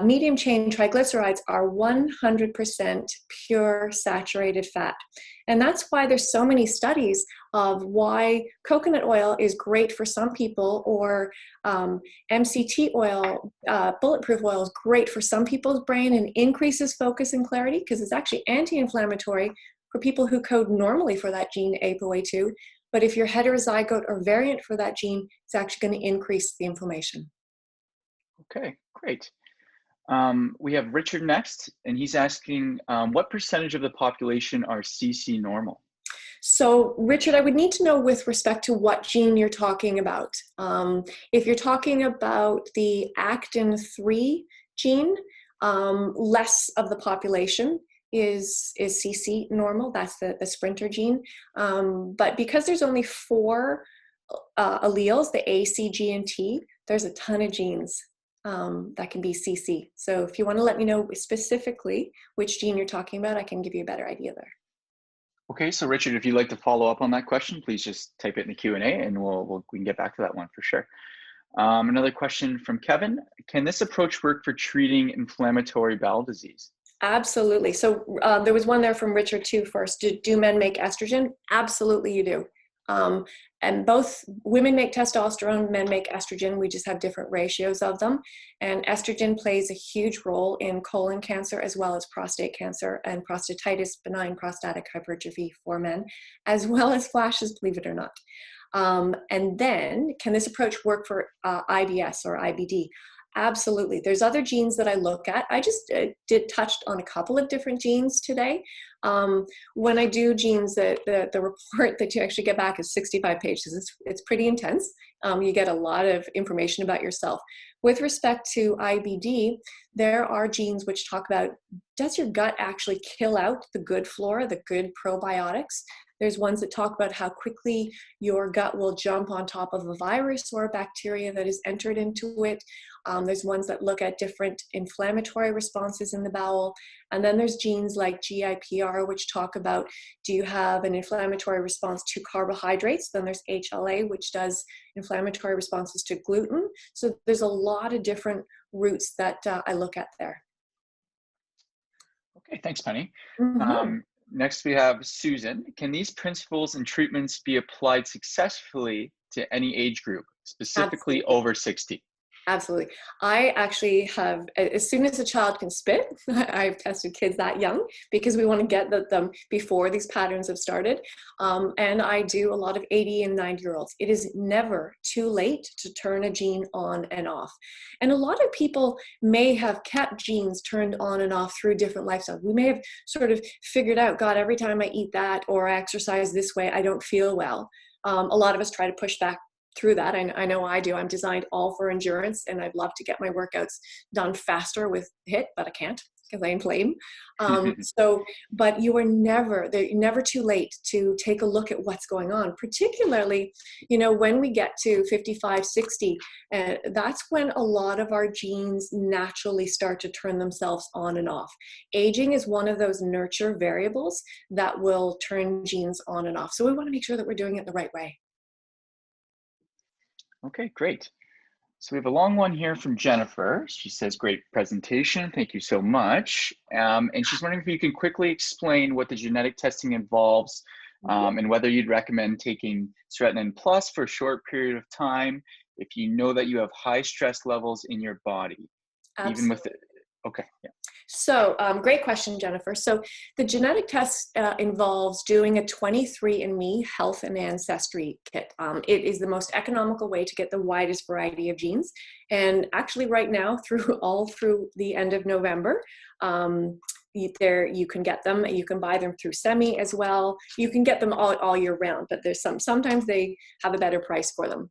medium chain triglycerides are 100% pure saturated fat. And that's why there's so many studies of why coconut oil is great for some people, or MCT oil, bulletproof oil is great for some people's brain and increases focus and clarity because it's actually anti-inflammatory for people who code normally for that gene ApoA2. But if you're heterozygote or variant for that gene, it's actually going to increase the inflammation. Okay, great. We have Richard next, and he's asking, what percentage of the population are CC normal? So, Richard, I would need to know with respect to what gene you're talking about. If you're talking about the actin-3 gene, less of the population is CC normal. That's the sprinter gene. But because there's only 4 alleles, the A, C, G, and T, there's a ton of genes that can be CC. So if you want to let me know specifically which gene you're talking about, I can give you a better idea there. Okay, so Richard, if you'd like to follow up on that question, please just type it in the Q&A and we can get back to that one for sure. Another question from Kevin. Can this approach work for treating inflammatory bowel disease? Absolutely. So there was one there from Richard too first. Do men make estrogen? Absolutely you do. And both women make testosterone, men make estrogen. We just have different ratios of them. And estrogen plays a huge role in colon cancer as well as prostate cancer and prostatitis, benign prostatic hypertrophy for men, as well as flashes, believe it or not. And then, can this approach work for IBS or IBD? Absolutely. There's other genes that I look at. I just touched on a couple of different genes today. When I do genes, the report that you actually get back is 65 pages. It's pretty intense. You get a lot of information about yourself. With respect to IBD, there are genes which talk about, does your gut actually kill out the good flora, the good probiotics? There's ones that talk about how quickly your gut will jump on top of a virus or a bacteria that has entered into it. There's ones that look at different inflammatory responses in the bowel. And then there's genes like GIPR, which talk about, do you have an inflammatory response to carbohydrates? Then there's HLA, which does inflammatory responses to gluten. So there's a lot of different routes that I look at there. Okay, thanks, Penny. Mhm. Next, we have Susan. Can these principles and treatments be applied successfully to any age group, specifically Absolutely. over 60? Absolutely. I actually have, as soon as a child can spit, I've tested kids that young because we want to get them before these patterns have started. And I do a lot of 80 and 90-year-olds. It is never too late to turn a gene on and off. And a lot of people may have kept genes turned on and off through different lifestyles. We may have sort of figured out, God, every time I eat that or I exercise this way, I don't feel well. A lot of us try to push back through that. I know I do. I'm designed all for endurance, and I'd love to get my workouts done faster with HIIT, but I can't because I inflame. But they're never too late to take a look at what's going on, particularly, when we get to 55, 60, that's when a lot of our genes naturally start to turn themselves on and off. Aging is one of those nurture variables that will turn genes on and off. So we want to make sure that we're doing it the right way. Okay, great. So we have a long one here from Jennifer. She says, great presentation. Thank you so much. And she's wondering if you can quickly explain what the genetic testing involves and whether you'd recommend taking Serotonin Plus for a short period of time if you know that you have high stress levels in your body, even with Absolutely. it. Okay, yeah. So, great question, Jennifer. So, the genetic test involves doing a 23andMe health and ancestry kit. It is the most economical way to get the widest variety of genes. And actually, right now, through the end of November, you can get them. You can buy them through Semi as well. You can get them all year round, but sometimes they have a better price for them.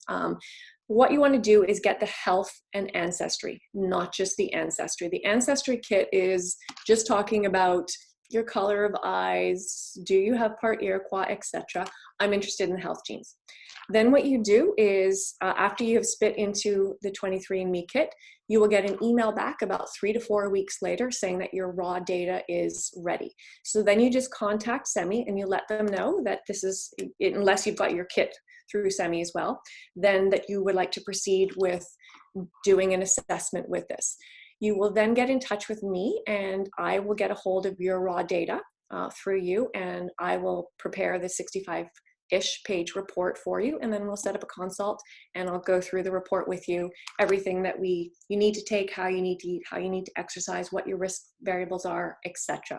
What you want to do is get the health and ancestry, not just the ancestry. The ancestry kit is just talking about your color of eyes, do you have part Iroquois, etc. I'm interested in the health genes. Then what you do is after you have spit into the 23andMe kit, you will get an email back about 3 to 4 weeks later saying that your raw data is ready. So then you just contact Semi and you let them know that this is, unless you've got your kit through Semi as well, then that you would like to proceed with doing an assessment with this. You will then get in touch with me and I will get a hold of your raw data through you, and I will prepare the 65-ish page report for you, and then we'll set up a consult and I'll go through the report with you, everything that you need to take, how you need to eat, how you need to exercise, what your risk variables are, etc.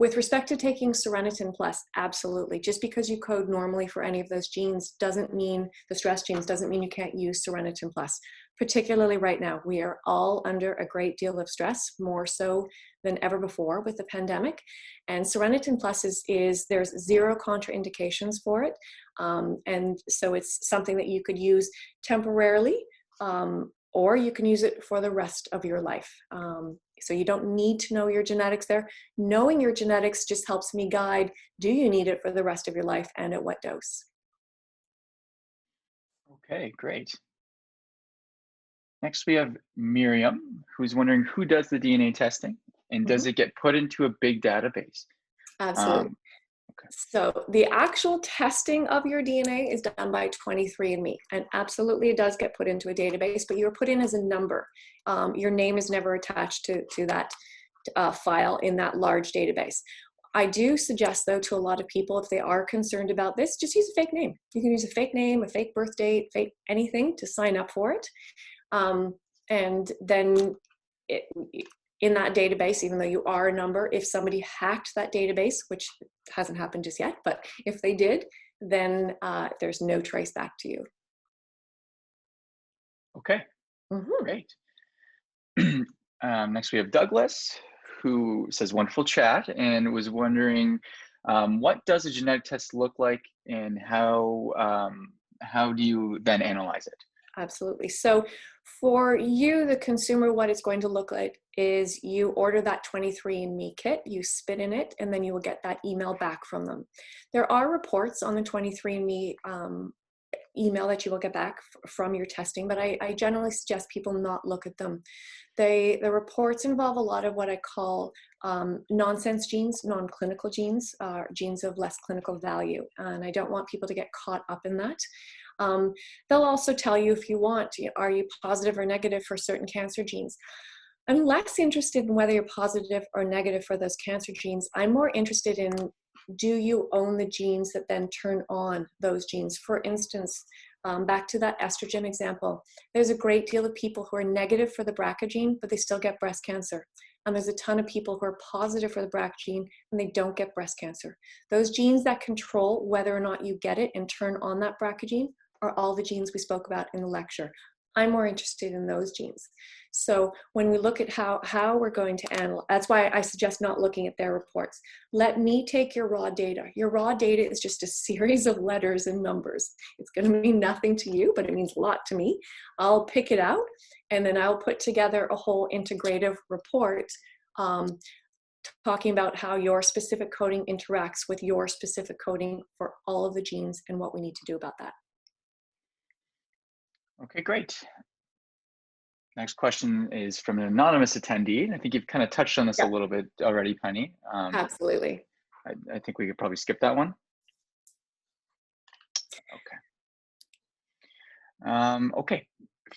With respect to taking Serotonin Plus, absolutely. Just because you code normally for any of those genes doesn't mean, the stress genes, doesn't mean you can't use Serotonin Plus. Particularly right now, we are all under a great deal of stress, more so than ever before with the pandemic. And Serotonin Plus there's zero contraindications for it. And so it's something that you could use temporarily, or you can use it for the rest of your life. So you don't need to know your genetics there. Knowing your genetics just helps me guide, do you need it for the rest of your life and at what dose? Okay, great. Next, we have Miriam, who's wondering who does the DNA testing and does Mhm. it get put into a big database? Absolutely. Um, okay. So the actual testing of your DNA is done by 23andMe, and absolutely it does get put into a database, but you're put in as a number. Your name is never attached to that file in that large database. I do suggest, though, to a lot of people, if they are concerned about this, just use a fake name. You can use a fake name, a fake birth date, fake anything to sign up for it. And then it, in that database, even though you are a number, if somebody hacked that database, which hasn't happened just yet, but if they did, then there's no trace back to you. Okay, Mhm. great. Next, we have Douglas, who says wonderful chat and was wondering what does a genetic test look like and how do you then analyze it? Absolutely. So for you, the consumer, what it's going to look like is you order that 23andMe kit, you spit in it, and then you will get that email back from them. There are reports on the 23andMe email that you will get back from your testing, but I generally suggest people not look at them. The reports involve a lot of what I call nonsense genes, non-clinical genes, genes of less clinical value, and I don't want people to get caught up in that. They'll also tell you if you want, are you positive or negative for certain cancer genes? I'm less interested in whether you're positive or negative for those cancer genes. I'm more interested in, do you own the genes that then turn on those genes? For instance, back to that estrogen example, there's a great deal of people who are negative for the BRCA gene, but they still get breast cancer. And there's a ton of people who are positive for the BRCA gene and they don't get breast cancer. Those genes that control whether or not you get it and turn on that BRCA gene are all the genes we spoke about in the lecture. I'm more interested in those genes. So when we look at how we're going to analyze, that's why I suggest not looking at their reports. Let me take your raw data. Your raw data is just a series of letters and numbers. It's going to mean nothing to you, but it means a lot to me. I'll pick it out, and then I'll put together a whole integrative report talking about how your specific coding interacts with your specific coding for all of the genes and what we need to do about that. Okay, great. Next question is from an anonymous attendee. I think you've kind of touched on this a little bit already, Penny. Absolutely. I think we could probably skip that one. Okay. Okay.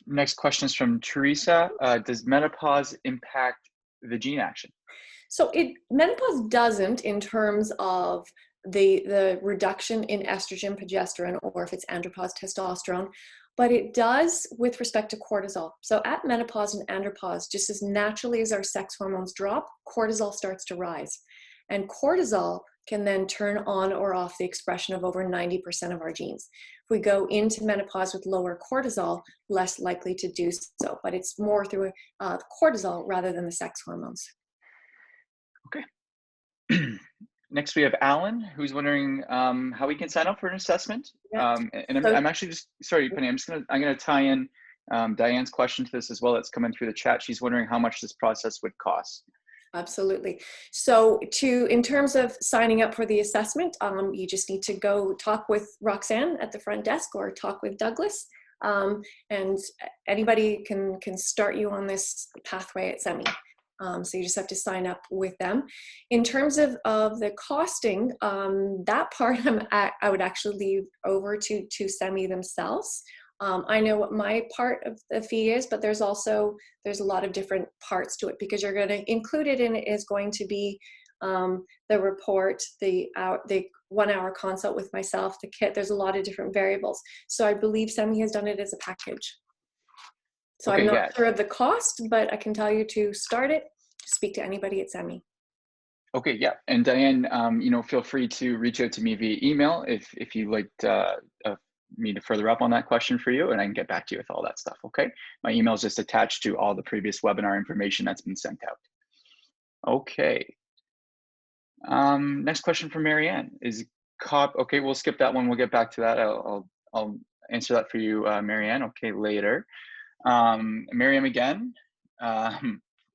Next question is from Teresa. Does menopause impact the gene action? So menopause doesn't in terms of the reduction in estrogen, progesterone, or if it's andropause, testosterone, but it does with respect to cortisol. So at menopause and andropause, just as naturally as our sex hormones drop, cortisol starts to rise. And cortisol can then turn on or off the expression of over 90% of our genes. If we go into menopause with lower cortisol, less likely to do so, but it's more through cortisol rather than the sex hormones. Okay. Next, we have Alan, who's wondering how we can sign up for an assessment. And I'm actually just, sorry, Penny, I'm gonna tie in Diane's question to this as well. That's coming through the chat. She's wondering how much this process would cost. Absolutely. So in terms of signing up for the assessment, you just need to go talk with Roxanne at the front desk or talk with Douglas. And anybody can start you on this pathway at SEMI. So you just have to sign up with them. In terms of the costing, that part I would actually leave over to SEMI themselves. I know what my part of the fee is, but there's a lot of different parts to it because you're going to include it in it is going to be the report, the 1 hour consult with myself, the kit. There's a lot of different variables. So I believe SEMI has done it as a package. So okay, I'm not sure of the cost, but I can tell you to start it, speak to anybody at SEMI. Okay, yeah. And Diane, feel free to reach out to me via email if you'd like me to further up on that question for you, and I can get back to you with all that stuff, okay? My email is just attached to all the previous webinar information that's been sent out. Okay. Next question from Marianne is okay, we'll skip that one. We'll get back to that. I'll answer that for you, Marianne, okay, later. Miriam again,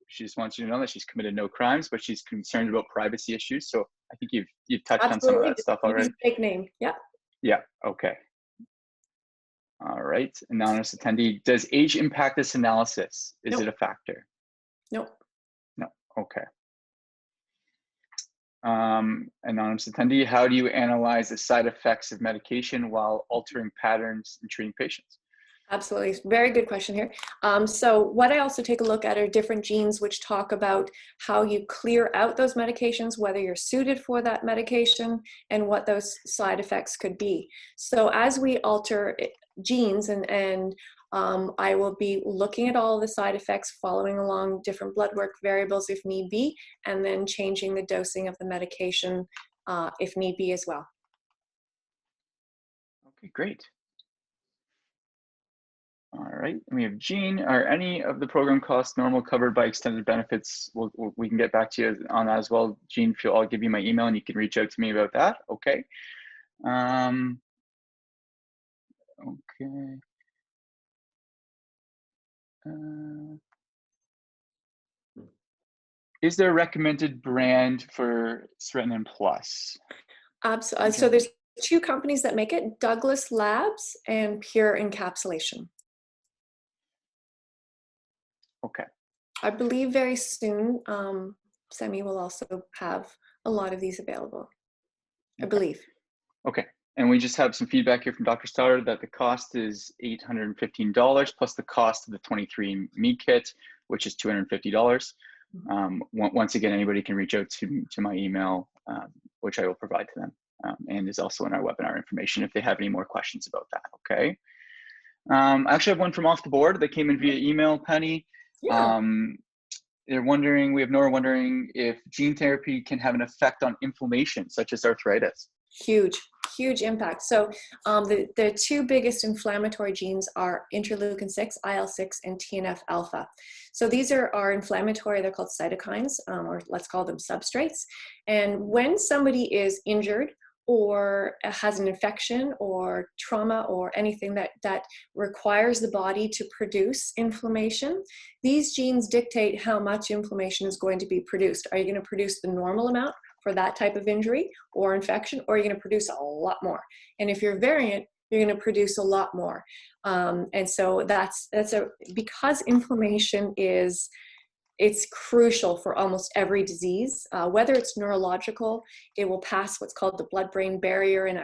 she just wants you to know that she's committed no crimes, but she's concerned about privacy issues. So I think you've touched on some of that stuff already. Fake name, yeah. Yeah, okay. All right, anonymous attendee, does age impact this analysis? Is it a factor? Nope. No, okay. Anonymous attendee, how do you analyze the side effects of medication while altering patterns in treating patients? Absolutely. Very good question here. So what I also take a look at are different genes which talk about how you clear out those medications, whether you're suited for that medication, and what those side effects could be. So as we alter genes, and I will be looking at all the side effects, following along different blood work variables if need be, and then changing the dosing of the medication if need be as well. Okay, great. All right, we have Jean. Are any of the program costs normal covered by extended benefits? We can get back to you on that as well. Jean, I'll give you my email and you can reach out to me about that. Okay. Okay. Is there a recommended brand for Sretin Plus? Absolutely. So there's 2 companies that make it, Douglas Labs and Pure Encapsulation. Okay. I believe very soon, SEMI will also have a lot of these available, I believe. Okay. And we just have some feedback here from Dr. Stoddard that the cost is $815 plus the cost of the 23andMe kit. which is $250. Once again, anybody can reach out to my email, which I will provide to them, and is also in our webinar information if they have any more questions about that. Okay. I actually have one from off the board that came in via email, Penny. Yeah. They're wondering, we have Nora wondering if gene therapy can have an effect on inflammation, such as arthritis. Huge impact. So the two biggest inflammatory genes are interleukin-6, IL-6, and TNF-alpha. So these are inflammatory. They're called cytokines, or let's call them substrates. And when somebody is injured or has an infection or trauma or anything that requires the body to produce inflammation, these genes dictate how much inflammation is going to be produced. Are you going to produce the normal amount for that type of injury or infection, or are you going to produce a lot more? And if you're variant, you're going to produce a lot more. And so because inflammation it's crucial for almost every disease, whether it's neurological. It will pass what's called the blood-brain barrier and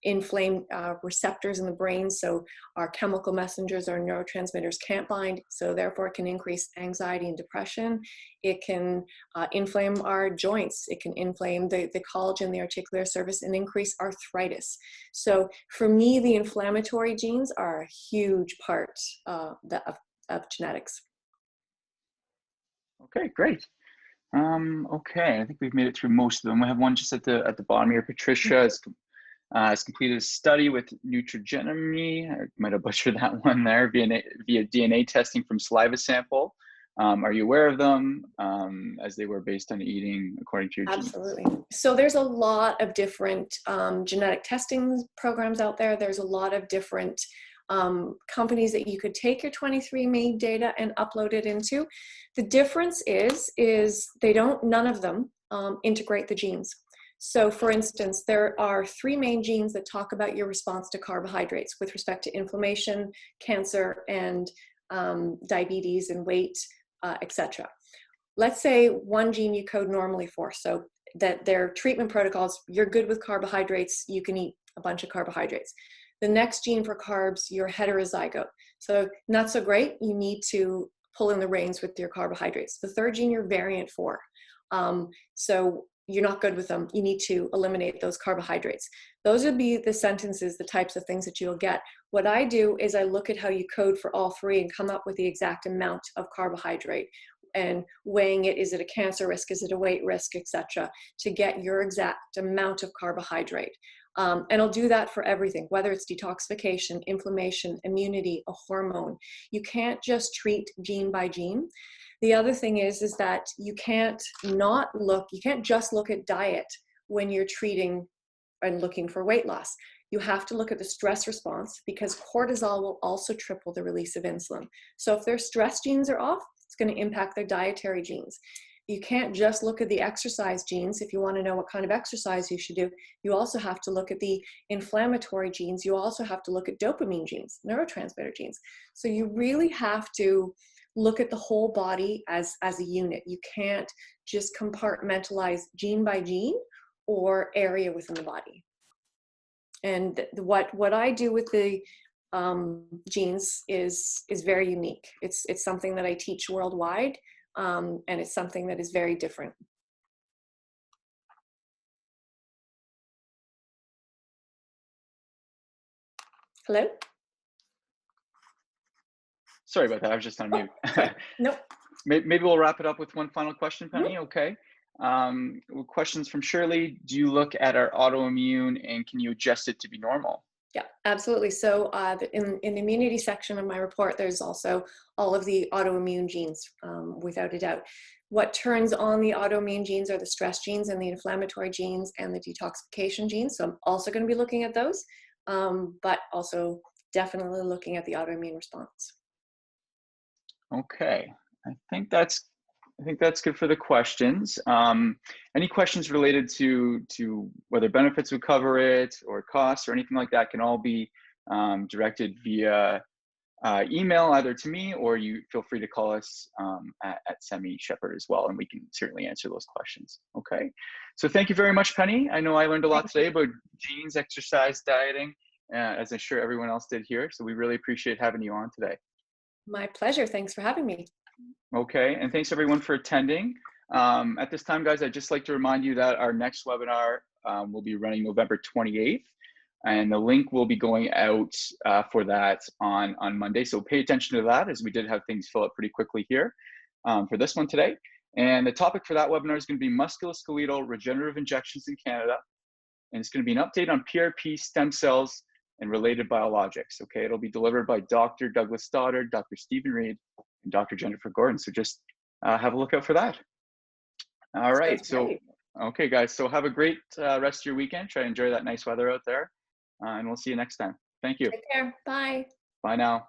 inflame receptors in the brain. So our chemical messengers, our neurotransmitters can't bind. So therefore it can increase anxiety and depression. It can inflame our joints. It can inflame the collagen, the articular surface, and increase arthritis. So for me, the inflammatory genes are a huge part of genetics. Okay, great. Okay, I think we've made it through most of them. We have one just at the bottom here. Patricia has completed a study with Neutrogenemy. I might have butchered that one there via DNA testing from saliva sample. Are you aware of them, as they were based on eating according to your genes? Absolutely. So there's a lot of different genetic testing programs out there. There's a lot of different companies that you could take your 23andMe data and upload it into. The difference is none of them integrate the genes. So for instance, there are 3 main genes that talk about your response to carbohydrates with respect to inflammation, cancer, and diabetes and weight, etc. Let's say one gene you code normally for, so that their treatment protocols, you're good with carbohydrates, you can eat a bunch of carbohydrates. The next gene for carbs, you're heterozygote. So not so great, you need to pull in the reins with your carbohydrates. The third gene you're variant for. So you're not good with them, you need to eliminate those carbohydrates. Those would be the sentences, the types of things that you'll get. What I do is I look at how you code for all 3 and come up with the exact amount of carbohydrate and weighing it. Is it a cancer risk? Is it a weight risk, etc., to get your exact amount of carbohydrate. And I'll do that for everything, whether it's detoxification, inflammation, immunity, a hormone. You can't just treat gene by gene. The other thing is that you can't just look at diet when you're treating and looking for weight loss. You have to look at the stress response, because cortisol will also triple the release of insulin. So if their stress genes are off, it's going to impact their dietary genes. You can't just look at the exercise genes. If you want to know what kind of exercise you should do, you also have to look at the inflammatory genes. You also have to look at dopamine genes, neurotransmitter genes. So you really have to look at the whole body as a unit. You can't just compartmentalize gene by gene or area within the body. And what I do with the genes is very unique. It's something that I teach worldwide. And it's something that is very different. Hello? Sorry about that, I was just on mute. Nope. Maybe we'll wrap it up with one final question, Penny, okay? Questions from Shirley. Do you look at our autoimmune and can you adjust it to be normal? Yeah, absolutely. So in the immunity section of my report, there's also all of the autoimmune genes, without a doubt. What turns on the autoimmune genes are the stress genes and the inflammatory genes and the detoxification genes. So I'm also going to be looking at those, but also definitely looking at the autoimmune response. Okay, I think that's good for the questions. Any questions related to whether benefits would cover it or costs or anything like that can all be directed via email either to me, or you feel free to call us at Semi Shepherd as well, and we can certainly answer those questions. Okay, so thank you very much, Penny. I know I learned a lot today about genes, exercise, dieting, as I'm sure everyone else did here. So we really appreciate having you on today. My pleasure. Thanks for having me. Okay, and thanks everyone for attending. At this time, guys, I'd just like to remind you that our next webinar will be running November 28th, and the link will be going out for that on Monday. So pay attention to that, as we did have things fill up pretty quickly here for this one today. And the topic for that webinar is going to be musculoskeletal regenerative injections in Canada. And it's going to be an update on PRP, stem cells, and related biologics. Okay, it'll be delivered by Dr. Douglas Stoddard, Dr. Stephen Reed, and Dr. Jennifer Gordon. So just have a look out for that. All Sounds right. So, great. okay, guys. So have a great rest of your weekend. Try to enjoy that nice weather out there. And we'll see you next time. Thank you. Take care. Bye. Bye now.